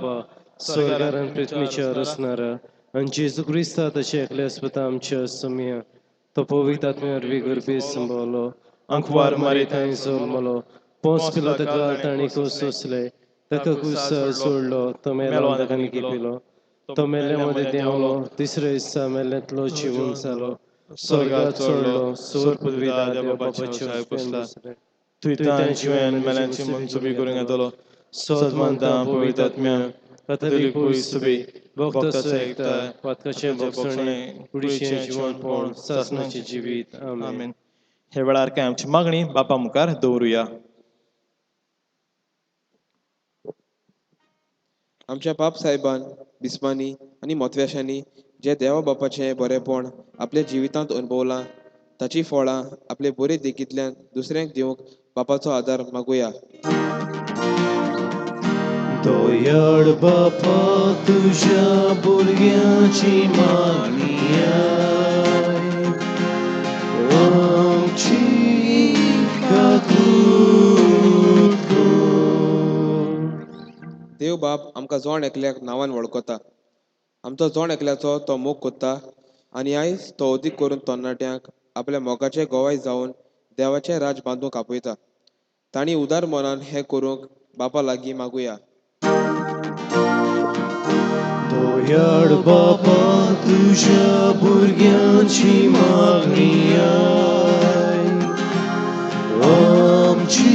स्वर्गारान पृथ्वीच्या रचणारा आणि जेजू क्रिस्ता ताचे एकले आस्पता आमच्या समिया तो पवित्र आत्म्यावर गर्भी संभवलो अंकवार मारी थंय जल्मलो पोंच पिलो ताका ताणी सोसले ताका कुसार सोडलो तो मेलो ताका निकिपिलो तो मेल्ल्यामध्ये देंवलो तिसऱ्या दिसा मेल्ल्यांतलो जिवंत जालो स्वर्गात चडलो सूर पदवीदार देवा बापाच्या बसला तुयतान जिवन मेल्यांची मन सुबी करूंक येतलो सत मानता पवित्र आत्म्या कथोलिक सभी भक्तांचो एकठांय वातकाचे भोगसणे कुडीचे जिवनपण सासणाचे जिवीत आमेन आमेन. हे वेळार काय आमची मागणी बापा मुखार दवरुया. आमच्या बाप साहेबान बिस्मानी आनी मोतव्याशांनी जे देवा बापाचें बरेपण आपल्या जिवितांत अनुभवलां ताची फळां आपले बरे देखींतल्यान दुसऱ्यांक दिवंक बापाचो आदार मागुया. दोयड बापा तुझ्या भुरग्याची मागणी आय. आमची काकूट कर. देव बाप आमकां जोण एकल्याक नांवान वळखता. आमचो जोण एकल्याचो तो मोग कोत्ता आनी आयज तो अदीक करून तरणाट्यांक आपल्या मोगाचें गोवाय जावन देवाचें राज बांदूंक आपयता. तांणी उदार मनान हें करूंक बापा लागीं मागुया. दोयड बापा तुझ्या भुरग्यांची मागणी आय. आमची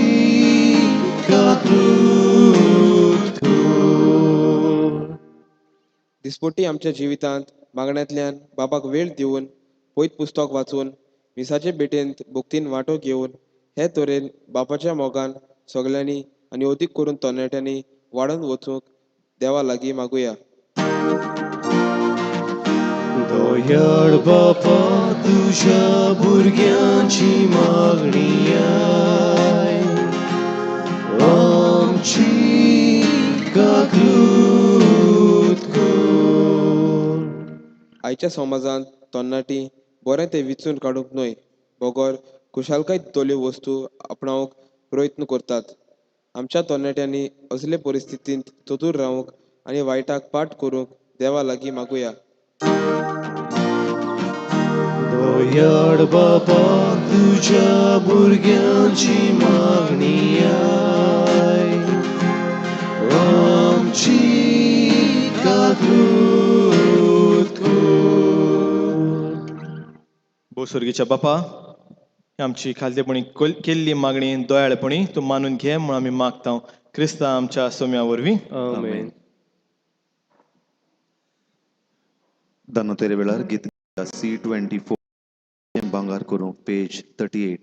काकूट कर. दिसपट्टी आमच्या जिवितांत मागण्यांतल्यान बापाक वेळ दिवन पयत पुस्तक वाचून मिसाचे भेटेंत भुक्तीन वांटो घेवन हे तरेन बापाच्या मोगान सगल्यांनी आनी अदीक करून तरणाट्यांनी वाडून वचूंक देवा लागीं मागुया. दोयड बापा तुझ्या भुरग्यांची मागणी आय. आमची काकूट कर. आयच्या समाजांत तरणाटी बरें तें विचून काडूंक न्हय बगर खुशालकाय दितल्यो वस्तू आपणावंक प्रयत्न करतात. आमच्या तरणाट्यांनी असले परिस्थितींत चतूर रावंक आनी वायटाक पाट करूंक देवा लागीं मागुया. दोयड बापा तुझ्या भुरग्यांची मागणी आय. आमची काकूट कर. भो स्वर्गीच्या बापा ही आमची खालतेपणी केल्ली मागणी दोयाळपणी तूं मानून घे म्हूण आमी मागता क्रिस्ता आमच्या सोम्या वरवीं आमेन. दानोतेरे वेळार गीत C24 भांगार करूंक पेज 38.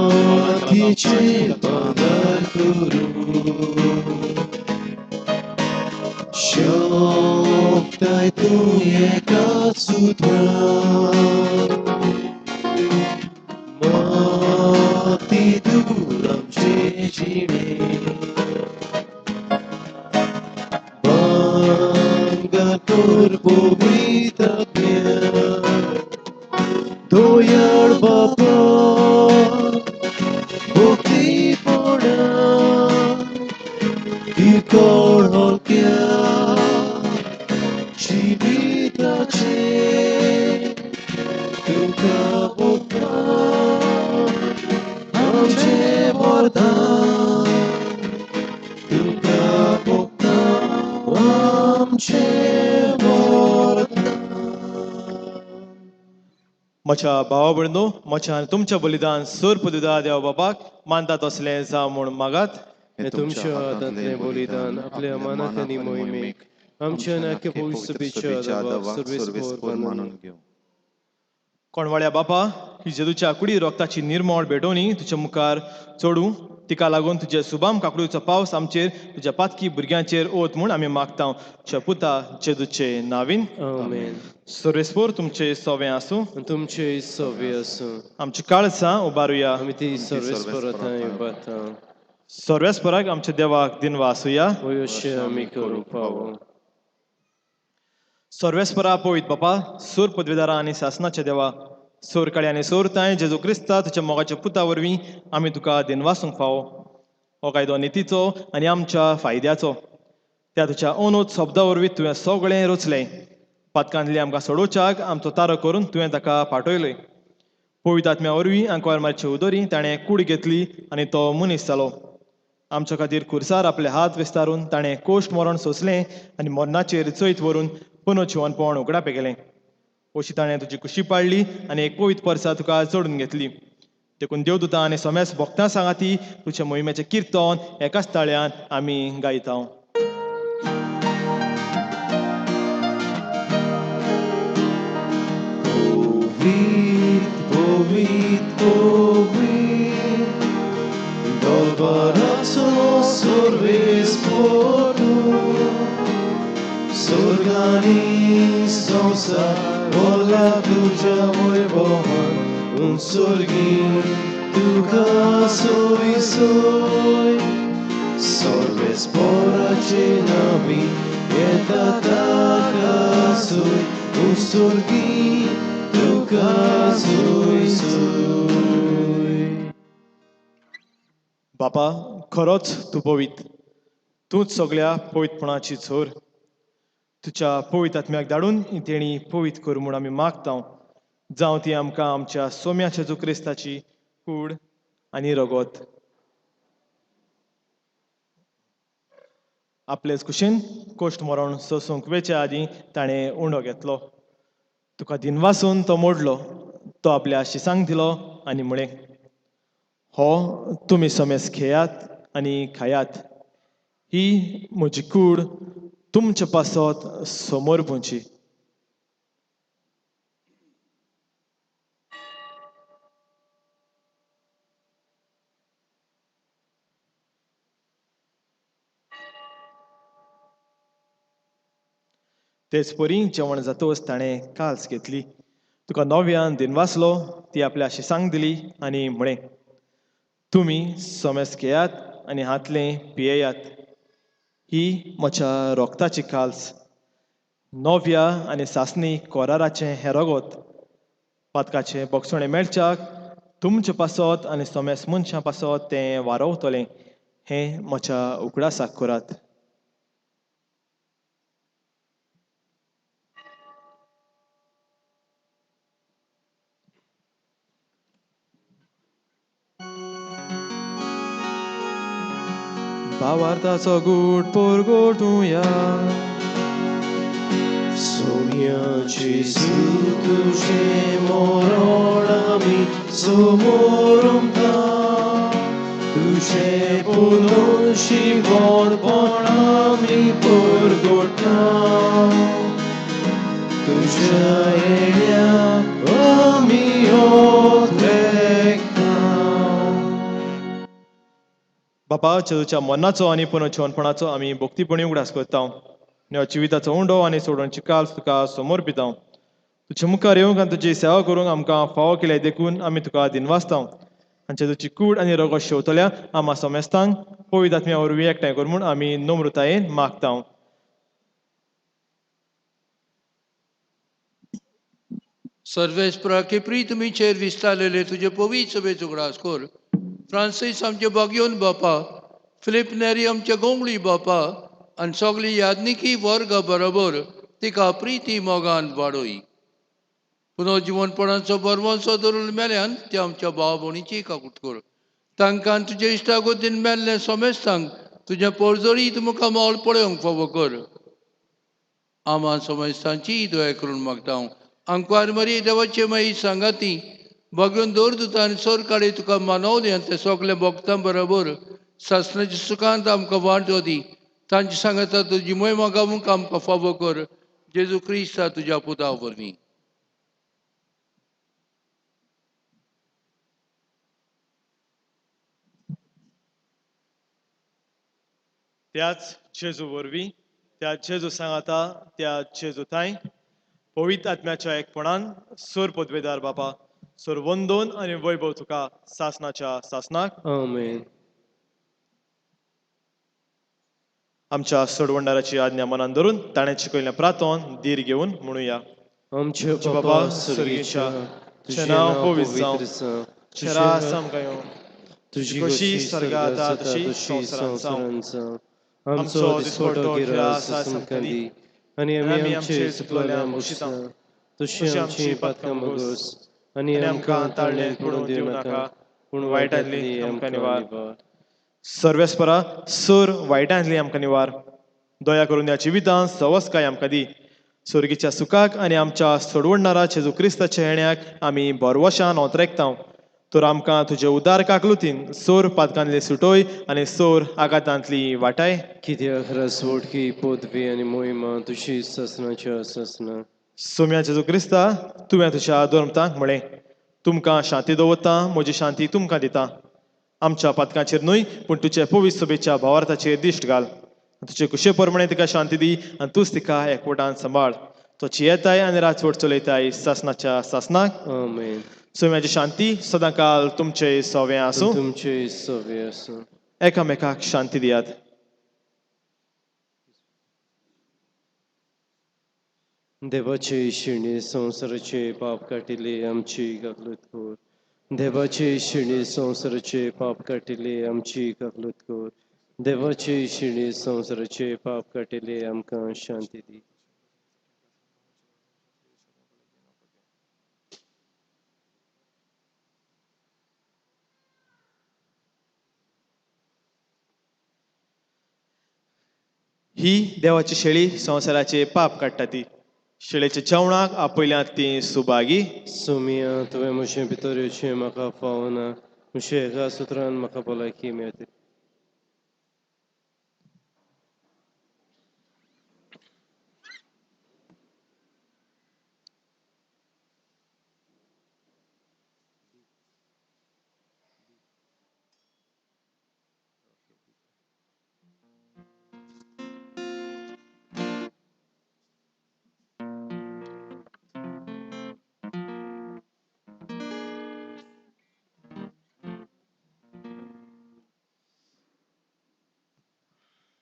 मातीचे भांगार करूं शोभताय तूं एकाच सुत्रांत. माती दूर आमचे जिणे भांगार कर पवित्र आत्म्या. दोयाळ बापा भक्तीपणा इकोळ हलक्या जिविताचे तुका भोगता आमचे वरदान. तुका भोगता आमचे वरदान. म्हज्या भावा भयणो म्हज्या आनी तुमच्या बलिदान सोर पदवीदार देवा बापाक मानतात असलें जावं म्हूण मागात. हे तुमच्या हातांतले बलिदान आपल्या मनात आनी मोहिमेक आमच्या नाक्य पवित्रसभेच्या दाबाक सर्वेस्पर मानून घेऊ. कोणवाड्या बापा ही जेजूच्या कुडी रोगताची निर्मळ भेटोवणी तुच्या मुखार चोडूं तिका लागून तुजे सुबाम काकडूचो पावस आमचेर तुज्या पातकी भुरग्यांचेर ओत म्हूण आमी मागता तुज्या पुता जेजूचे नावीन आमेन. सर्वेस्पोर तुमचे सवे आसूं तुमचे सवे आसूं. आमची काळसां उबारुया आमी ती सर्वेस परताय उबारता. सर्वेस्पराक आमच्या देवाक दिनवा आसुया वयशे आमी करूंक पावो. सर्वेस्परा पवित बापा सोर पदवीदारा आनी शासनाचे देवा सोर काळी आनी सोर ताय जेजू क्रिस्ता तुज्या मोगाच्या पुता वरवीं आमी तुका दिनवासूंक फावो हो कायदो नितीचो आनी आमच्या फायद्याचो त्या तुज्या अनोद शब्दा वरवीं तुवें सगळें रचलें पातकांतली आमकां सोडोवच्याक आमचो तारो करून तुवें ताका पाठयलोय पवित आत्म्या वरवीं आंकवार मारची उदोरी ताणें कूड घेतली आनी तो मनीस जालो आमच्या खातीर खुर्सार आपले हात विस्तारून ताणें कोश्ट मरण सोंसलें आनी मरणाचेर चैत व्हरून पुनो जिवनपण उगडापे गेलें अशी ताणें तुजी कुशी पाळली आनी एक पवित परसा तुका जोडून घेतली देखून देवदूतां आनी सोमेस भक्तां सांगाती तुजे मोहिमेचें किर्तन एकाच ताळ्यान आमी गायता Sorgani sonsa vola tuja moi bohan sorgin tuka soy sorves porace navi eta taka soy sorgin tuka soy बापा खरोच तूं पवित तूंच सगळ्या पवितपणाची झोर तुज्या पवित आत्म्याक धाडून तेणी पवित कर म्हूण आमी मागता जावं ती आमकां आमच्या सोम्याच्या जेजू क्रिस्ताची कूड आनी रगत आपलेच कुशीन कोश्ट मरण सोसूंक वेच्या आदीं ताणें उंडो घेतलो तुका दिनवासून तो मोडलो तो आपल्या शिसांक दिलो आनी म्हळें हो तुमी सोमेस खेयात आनी खायात ही म्हजी कूड तुमचे पासत समोर पोंची तेच परी जेवण जातोच ताणें काल्स घेतली तुका नव्यान दिनवासलो ती आपल्या शिसांक दिली आनी म्हळें तुमी सोमेस घेयात आनी हातलें पियेयात ही म्हज्या रोगताची काल्स नव्या आनी सासणी कोराराचें हें रगत पातकाचें बोगसणें मेळच्याक तुमचे पासत आनी सोमेस मनशां पासत तें वारोवतलें हें म्हज्या उगडासाक करात भावार्थाचो गूट पोरगोटुया सोम्याची तुझे मरण आमी समोरुंता तुझे पुनः शिवणपण आमी परगोटा तुझ्या येण्याक आमी बापा जेजूच्या मरणाचो आनी पुनर्जीवनपणाचो आमी भक्तीपणी उगडास करता ह्या जिविताचो उंडो आनी सोडोवची काल्स तुका समोर पिता तुजे मुखार येवंक आनी तुजी सेवा करूंक आमकां फावो केले देखून आमी तुका दिनवासता आनी जेजूची कूड आनी रगत शेवतल्या आमा सोमेस्तांक पवित आत्म्या वरवीं एकठांय कर म्हूण आमी नम्रतायेन मागता सर्वेस्परा केप्री तुमीचेर विस्तारलेले तुजे पवित्र सभेचो उगडास कर फ्रांसीस आमचे बागयोन बापा फिलिप नेरी आमचे गोंगळी बापा आनी सगळी यादनिकी वर्ग बरोबर तिका प्रिती मोगान वाडोय पुनः जिवनपणाचो बरवंसो धरून मेल्यान ते आमच्या भाव भोणीची काकूट कर तांकां तुजे इश्टागोतीन मेल्ले सोमेस्तांक तुज्या पोरजोळीत मुखार मोल पळोवंक फावो कर आमा सोमेस्तांची दोया करून मागता अंकवार मरी देवाचे माई सांगाती बघून दोर दुता आनी सोर काडी तुका मानवली आनी ते सगळे भक्तां बरोबर सासणाच्या सुखांत आमकां वाट दी तांची सांगता तुजी मोहिमा गावूंक आमकां फावो कर जेजू क्रिस्ता तुज्या पुता वरवीं त्याच जेजू वरवीं त्या जेजू सांगाता त्या जेजू ताई पवित्र आत्म्याच्या एकपणान सोर पदवेदार बापा सोर वंदोन आनी वैभव तुका सासनाच्या सासनाक आमेन. आमच्या सोडवंडाराची आज्ञा मनान धरून ताणें शिकयल्लें प्रार्थोन धीर घेवन म्हणुया. आमचे बाबा बाबा स्वर्गीच्या स्वर्गीच्या तुझें नांव पवित्र पवित्र जावं तुझें शरा नाव सामका येवं तुझी कशी कशी स्वर्गात स्वर्गात आसा जाता तशी तशी संवसारांत जावं. संवसारांचा आमचो आमचो दिसपट्टो दिसपट्टो गिरास गिरास आसा समकांदी आनी आनी आमी आमचे आमचे चुकलोल्या चुकलोल्या बक्षिसां. बक्षिसां तशी तशी आमची पातकां मागोस आनी आमकां ताळण्यांत पडून दिवं नाका पूण वायटांतली आमकां निवार. सर्वेस्परा सोर वायटांतली आमकां निवार. दया करून ह्या जिवितांत सवस्काय आमकां दी. स्वर्गीच्या सुखाक आनी आमच्या सोडवणनारा जेजू क्रिस्ताच्या येण्याक आमी बरवशान ओंतरेकतांव. तर आमकां तुजे उदार काकलुतीन सोर पातकांतली सुटोय आनी सोर आघातांतली वाटाय. कित्याक रसवडकी पदवी आनी मोहिमा तुशी ससनाच्या ससना. सोम्या जेजू क्रिस्ता तुवें तुज्या धर्मतांक म्हळें तुमकां शांती दवरता म्हजी शांती तुमकां दिता. आमच्या पातकांचेर न्हय पूण तुजे पवित्र सभेच्या भावार्थाचेर दिश्ट घाल. तुजे कुशे प्रमाणे तिका शांती दी आनी तूंच तिका एकवटान सांबाळ. तोची येताय आनी राजवट चलयताय सासनाच्या सासनाक आमेन. सोम्याची शांती सदां काल तुमचे सोवें आसूं. तुमचे सवे आसूं. एकामेकाक शांती दियात. देवाचे शिणे संवसाराचे पाप काटिले आमची गागलत कोर. देवाचे शिणे संवसाराचे पाप काटिले आमची गागलत कोर. देवाचे शिणे संवसाराचे पाप काटिले आमकां शांती दी. ही देवाची शेळी संवसाराचे पाप काडटा ती. शेळेच्या जेवणाक आपयल्यांत ती सुभागी. सोमिया तुवें म्हजें भितर येवचें म्हाका फावना. म्हज्या एका सुत्रान म्हाका भलायकी मेळटली.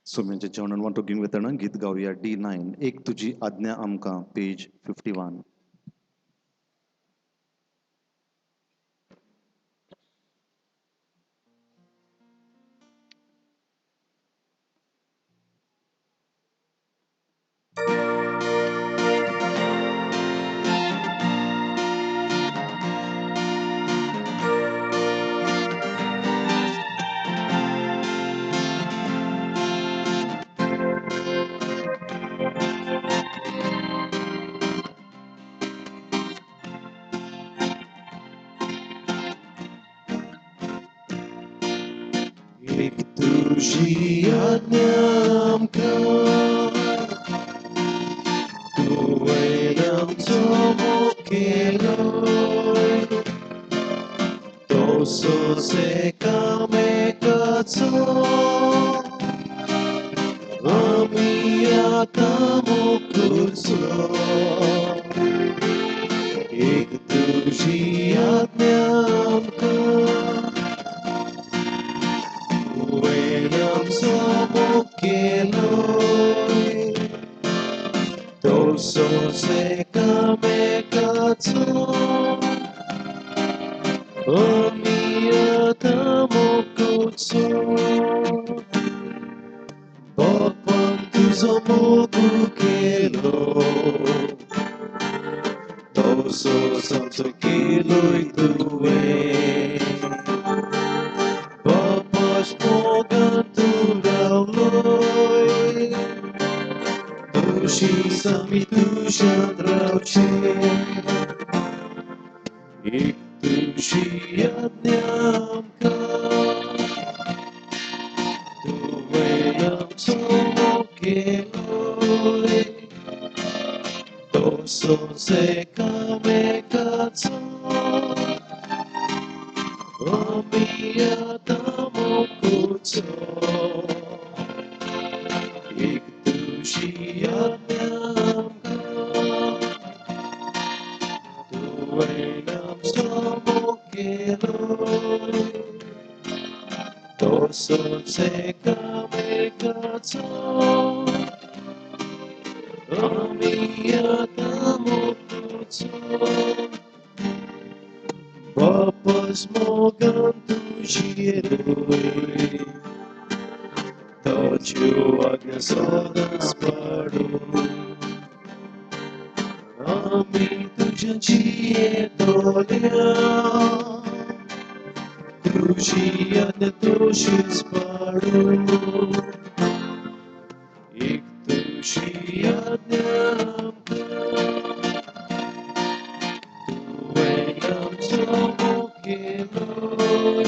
सोम्यांच्या जेवणान वांटो घेवंक वेताना गीत गावया D9 एक तुजी आज्ञा आमकां पेज 51. एक तुझी आज्ञा आमकां तुवें आमचो मोग केलोय. तो सोस एकामेकाचो आमी आतां मोग करचो. एक तुझी आज्ञा आमकां तुवें आमचो मोग केलोय. तो सोस एकामेकाचो आमी आतां मोग करचो. बापान तुजो मोग केलो. तो सोस आमचो केलोय तुवें. Bapa's mogan tu rauloi. Dushi sami tushan rauche. Ik dushi adnyamka. Tuvenam somo keloi. Doso se kame katso. Ami adamo kutso. तसोच एकामेकाचो आमी आता मोगचो बापास मोगान तुझेरूय तोच्यो आज्ञा सदांच पाडू आमी तुझ्या जियेतोल्या तुझी आज्ञा तशीच पाडू एक तुझी आज्ञा तुवें आमचो मुखेलोय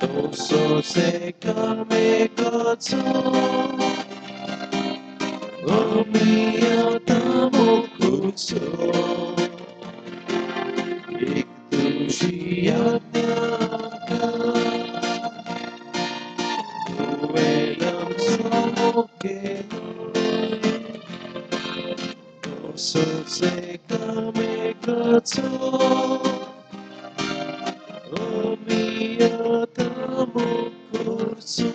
तसोच एकामेकाचो आमी आतां मोगचो एक तुझी आज्ञा तुवें आमचो मुखेलोय तसोच एकामेकाचो आमी आतां मोगचो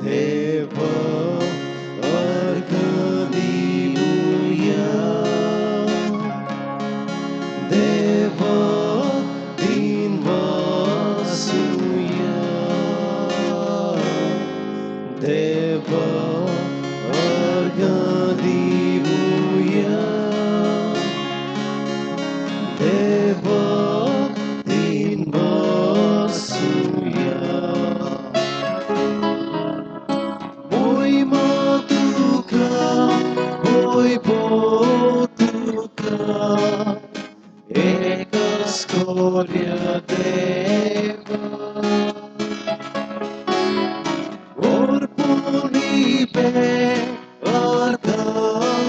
Deva Arkadiuya Deva Dinvasuya Deva Arkadiuya Deva Dinvasuya Oi matuka, oi potuka, ekas gloria Deva. Orpuni pe ardadita,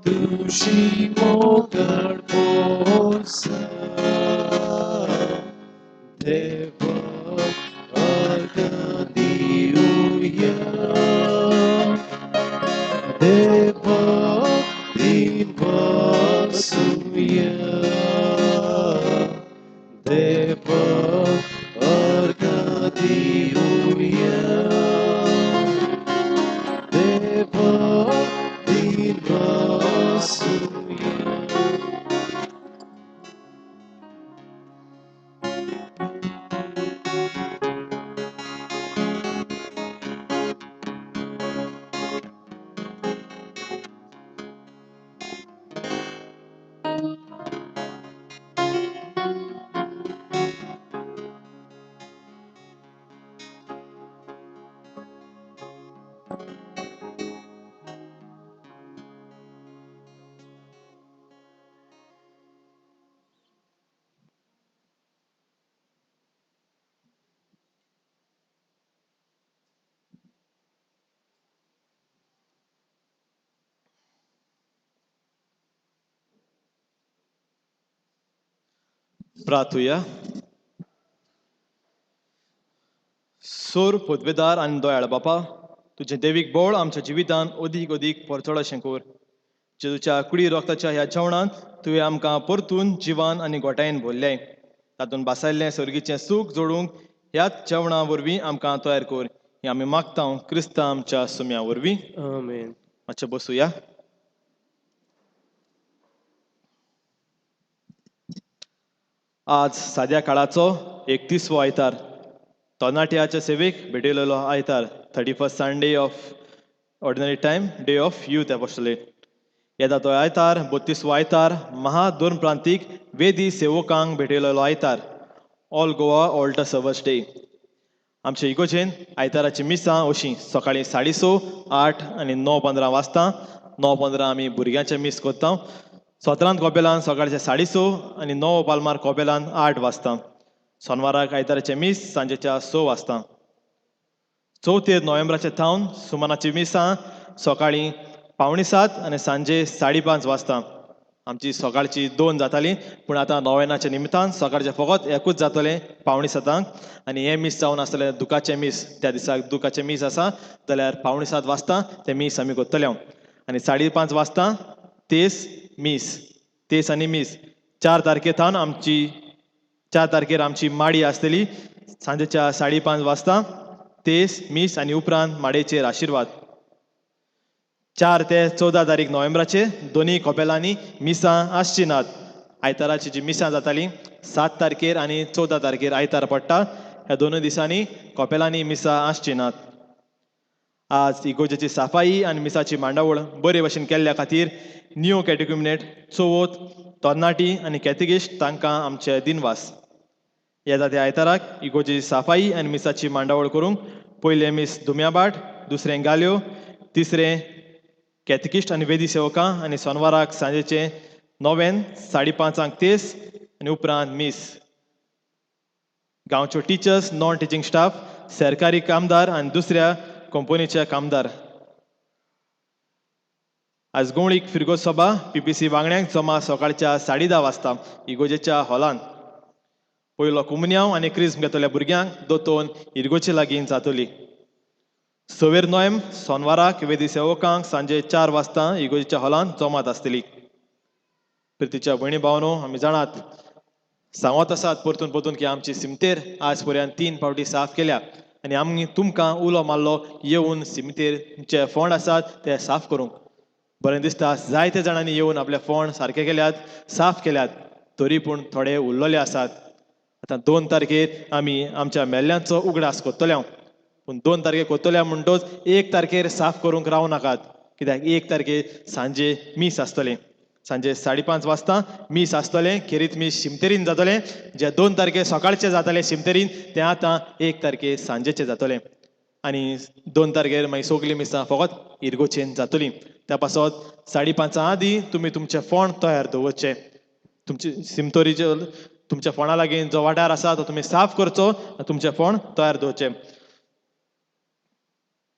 tushi mogar posa. Deva Arkadiuya Deva Dinvasuya Deva Arkadiuya Deva Dinvasuya प्रार्थुया सोर पदवेदार आनी दोयाळ बापा तुझें देवीक बोळ आमच्या जिवितान अदीक अदीक परचड अशें कोर जेजूच्या कुडी रोगताच्या ह्या जेवणांत तुवें आमकां परतून जिवान आनी गोटायेन भरलें तातूंत बासायल्लें सर्गीचें सूख जोडूंक ह्याच जेवणा वरवीं आमकां तयार कर हें आमी मागता क्रिस्तांव आमच्या सुम्या वरवीं आमेन मातशें बसुया आज साद्या काळाचो 31वो आयतार तरणाट्याच्या सेवेक भेटयलेलो आयतार 31st Sunday of ordinary time day of youth apostolate येता तो आयतार 32वो आयतार महादोन प्रांतीक वेदी सेवकांक भेटयलेलो आयतार all Goa altar servers day आमच्या इगोजेन आयताराची मिसां अशीं सकाळीं 6:30, 8 आनी 9:15 वाजता 9:15 आमी भुरग्यांचें मीस करता सोतरांत कॉपेलान सकाळचे 6:30 आनी 9 पालमार कॉपेलान 8 वाजता. सोनवाराक आयताराचे मीस सांजेच्या 6 वाजता. 4 नोव्हेंबराचे थावन सुमानाची मिसां सकाळीं 6:45 आनी सांजे 5:30 वाजता. आमची सकाळची 2 जाताली, पूण आतां नोवेनाच्या निमतान सकाळचे फकत एकूच जातलें 6:45 आनी हें मीस जावन आसतलें दुखाचें मीस. त्या दिसाक दुखाचें मीस आसा जाल्यार 6:45 वाजता तें मीस आमी कोत्तले. आनी 5:30 वाजता तेस आनी मीस. 4 तारखेर आमची माडी आसतली. सांजेच्या 5:30 वाजता तेस मीस आनी उपरांत माडयेचेर आशिर्वाद. 4 ते 14 तारीख नोव्हेंबराचेर दोनी कॉपेलांनी मिसां आसची नात. आयताराची जी मिसां जाताली 7 तारखेर आनी 14 तारखेर आयतार पडटा. ह्या दोनूय दिसांनी कॉपेलांनी मिसां आसची नात. आज इगोजेची साफाई आनी मिसाची मांडावळ बरे भशेन केल्ल्या खातीर न्यू कॅटेक्युमिनेट चवथ तरणाटी आनी कॅथेकिस्ट तांकां आमचे दिनवास. येता त्या आयताराक इगोजेची साफाई आनी मिसाची मांडावळ करूंक पयलें मीस दुम्याबाट, दुसरें गाल्यो, तिसरें कॅथेकिस्ट आनी वेदी सेवकां आनी सोनवाराक सांजेचे 9 5:30 तेस आनी उपरांत मीस. गांवच्यो टिचर्स, नॉन टिचींग स्टाफ, सरकारी कामदार आनी दुसऱ्या कंपनीचे कामदार. आज गवळीक फिरगो सभा PPC वांगड्यांक जमा सकाळच्या 10:30 वाजता इगोजेच्या हॉलांत. पयलो कुमन्यांव आनी क्रिस्म घेतल्या भुरग्यांक दोतोवन इरगोचे लागीं जातली. 6 नोव्हेंबर सोनवाराक वेदी सेवकांक सांजे 4 वाजता इगोजेच्या हॉलांत जमात आसतली. प्रितीच्या भयणी भावनो, आमी जाणात, सांगत आसात परतून की आमची सिमतेर आज पर्यंत 3 फावटी साफ केल्या आनी आमी तुमकां उलो मारलो येवन सिमतेरचे फोंड आसात ते साफ करूंक. बरें दिसता जायते जाणांनी येवन आपले फोंड सारके केल्यात, साफ केल्यात, तरी पूण थोडे उरलेले आसात. आतां 2 तारखेर आमी आमच्या मेल्ल्यांचो उगडास कोत्तले. पूण 2 तारखेर कोत्तल्या म्हणटोच 1 तारखेर साफ करूंक राव नाकात, कित्याक 1 तारखेर सांजे मीस आसतलें. सांजे 5:30 वाजता मीस आसतलें. खेरीत मीस सिमतेरीन जातलें. जे 2 तारखेर सकाळचें जातालें सिमतेरीन तें आतां 1 तारखेर सांजेचें जातलें. आनी 2 तारखेर मागीर सगलीं मिसां फकत इरगोचेन जातलीं. त्या पासत 5:30 आदीं तुमी तुमचें फोंड तयार दवरचें. तुमचे सिमतोरीचे तुमच्या फोंडा लागीं जो वाठार आसा तो तुमी साफ करचो, तुमचें फोंड तयार दवरचें.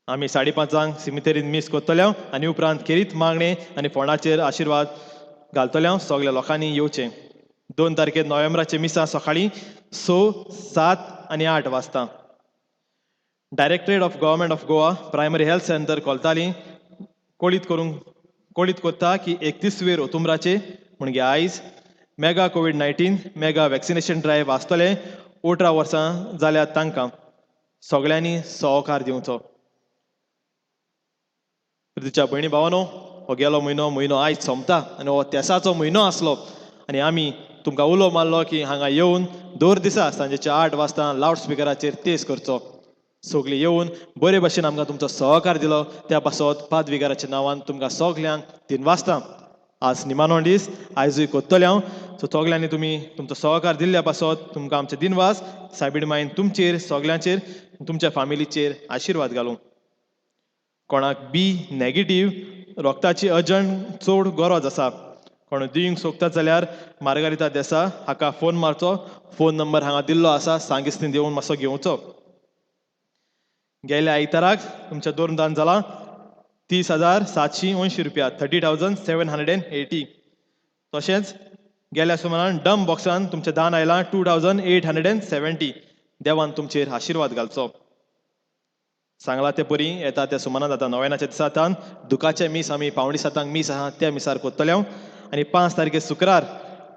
आमी 5:30 सिमितेरीन मीस कोत्तले आनी उपरांत खेरीत मागणे आनी फोंडाचेर आशिर्वाद घालतले. सगळ्या लोकांनी येवचें. 2 तारखेर नोव्हेंबराचे मिसां सकाळीं 6, 7 आनी 8 वाजता. Directorate of government of Goa primary health centre कोलताली कळीत कोत्ता की 31 ऑक्टोबराचे म्हणजे आयज मेगा कोविड-19 मेगा वॅक्सिनेशन ड्रायव्ह आसतले. 18 वर्सां जाल्यात तांकां सगळ्यांनी सहकार दिवचो. तुज्या भयणी भावानो, हो गेलो म्हयनो आयज सोंपता आनी हो तेसाचो म्हयनो आसलो आनी आमी तुमकां उलो मारलो की हांगा येवन दर दिसा सांजेच्या 8 वाजता लावड स्पिकराचेर तेस करचो. सगळीं येवन बरे भशेन आमकां तुमचो सहकार दिलो. त्या पासत पादविकाराच्या नांवान तुमकां सगल्यांक दिनवासता. आज निमाणो दीस, आयजूय कोत्तले हांव. सो सगल्यांनी तुमी तुमचो सहकार दिल्ल्या पासत तुमकां आमचे दिनवास सायबीण मायन तुमचेर सगल्यांचेर तुमच्या फॅमिलीचेर आशिर्वाद घालूं. कोणाक B नेगेटीव रक्ताची अर्जंट चड गरज आसा, कोण दिवंक सोदतात जाल्यार मार्गारिता देसा हाका फोन मारचो. फोन नंबर हांगा दिल्लो आसा, सांगिस्तीन देवून मातसो घेवचो. गेल्या आयताराक तुमचें दोरदान जालां 30,780 रुपया, 30,780. तशेंच गेल्या सुमारान डम बॉक्सान तुमचें दान आयलां 2,870. देवान तुमचेर आशिर्वाद घालचो. सांगला ते परी येता त्या सुमारान आतां नोव्हेनाच्या दिसांतान दुखाचे मीस आमी 5:30 मीस आहा त्या मिसार कोत्तले. आनी 5 तारखेर शुक्रार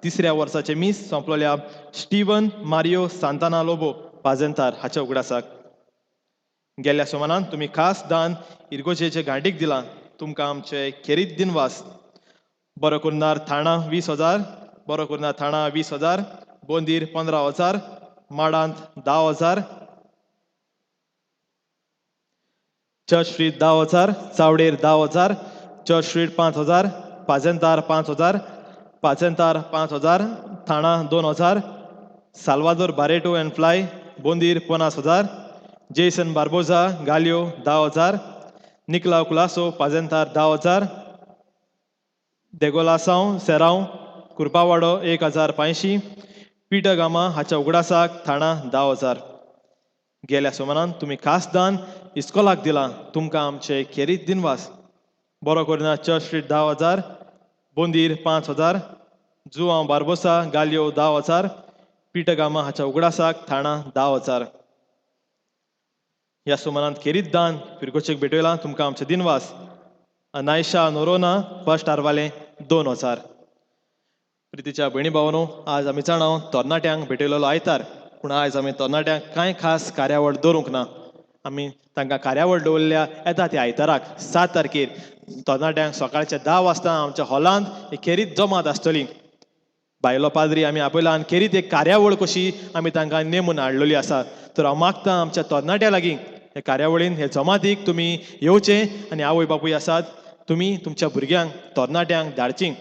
3ऱ्या वर्साचे मीस सोंपलोल्या स्टीवन मारियो सांताना लोबो पाजेंतार हाच्या उगडासाक. गेल्या सुमारान तुमी खास दान इरगोजेचे घांटीक दिलां. तुमकां आमचे खेरीत दिनवास. बरो करनार थाणा 20,000, बरो करनार थाणा 20,000, बोंदीर 15,000, माडांत 10,000, चर्च स्ट्रीट 10,000, चावडेर 10,000, चर्च स्ट्रीट 5,000, पाजेंतार 5,000, पाजेंतार 5,000, थाणा 2,000, साल्वादोर बारेटो अँड फ्लाय बोंदीर 50,000, जेसन बार्बोजा गालियो 10,000, निकलाव कुलासो पाजेंतार 10,000, देगोलासांव सेरांव कुरपावाडो 1580 पिटगामा हाच्या उगडासाक थाणा 10,000 गेल्या सुमारान तुम्ही खास दान इस्कॉलाक दिला तुमकां आमचे खेरीत दिनवास बरो Kareena church street 10,000 बोंदीर 5,000 João Barbosa गालियो 10,000 पिटगामा हाच्या उगडासाक थाणा 10,000 ह्या सुमारान खेरीत दान फिरकोचेक भेटयला तुमकां आमचे दिनवास अनायशा नोरोना फर्स्ट आरवाले 2,000 प्रितीच्या भयणी भावानो आज आमी जाणाव तरणाट्यांक भेटयलेलो आयतार पूण आयज आमी तरणाट्यांक कांय खास कार्यावळ दवरूंक ना आमी तांकां कार्यावळ दवरल्या येता त्या आयताराक 7 तारखेर तरणाट्यांक सकाळचे 10 वाजता आमच्या हॉलांत ही खेरीत जमात आसतली बायलो पाद्री आमी आपयला आनी खेरीत एक कार्यावळ कशी आमी तांकां नेमून हाडलेली आसा तर हांव मागतां आमच्या तरणाट्या लागीं हे कार्यावळीन हे जमातीक तुमी येवचे आनी आवय बापूय आसात तुमी तुमच्या भुरग्यांक तरणाट्यांक धाडची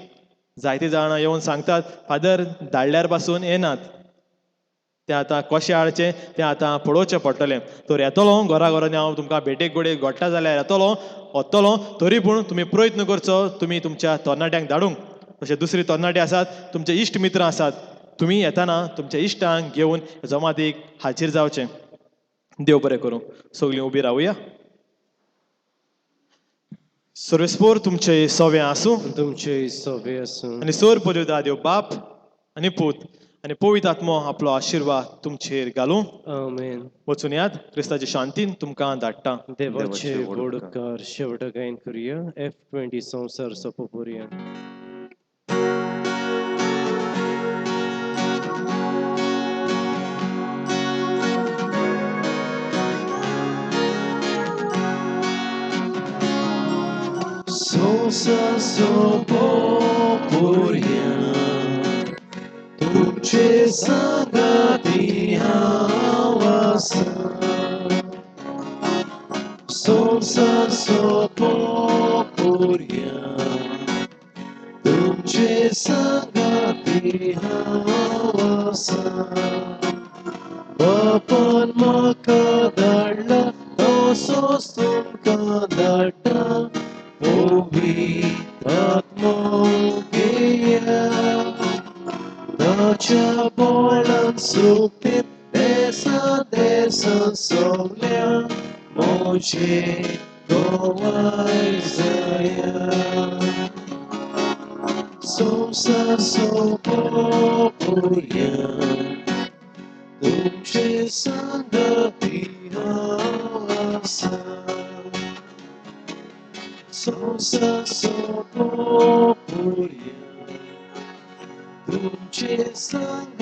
जायते जाणां येवन सांगतात फादर धाडल्यार पासून येनात तें आतां कशें हाडचें तें आतां पळोवचें पडटलें तर येतलो घरा घरांनी हांव तुमकां भेटेक गोडेक घडटा जाल्यार येतलो वतलो तरी पूण तुमी प्रयत्न करचो तुमी तुमच्या तरणाट्यांक धाडूंक तशें दुसरे तरणाटे आसात तुमचे इश्ट मित्र आसात तुमी येताना तुमच्या इश्टांक घेवन जमातीक हाजीर जावचें देव बरें करूं सगळीं उबी रावुया सर्वेस्पोर तुमचे सवें आसूं तुमचे सवे आसूं आनी सोर पदविदा देव बाप आनी पूत आनी पवित्र आत्मो आपलो आशिर्वाद तुमचेर घालूं आमेन वचून यात क्रिस्ताची शांतीन तुमकां धाडटा देवाचे वडकार शेवटकायन करूया F20 संवसार सोंपोपर्यंत Sonsa sopoporyan Tuce sangati hawasa Sonsa sopoporyan Tuce sangati hawasa Bapan makadala Osos tumkadata Povitratmogeya Nacha bolan supit Desa desa solya Moche Gowaizaya Somsa sopopuya Tumche sangati hawasa Sonsa sopopuya Tumche sangati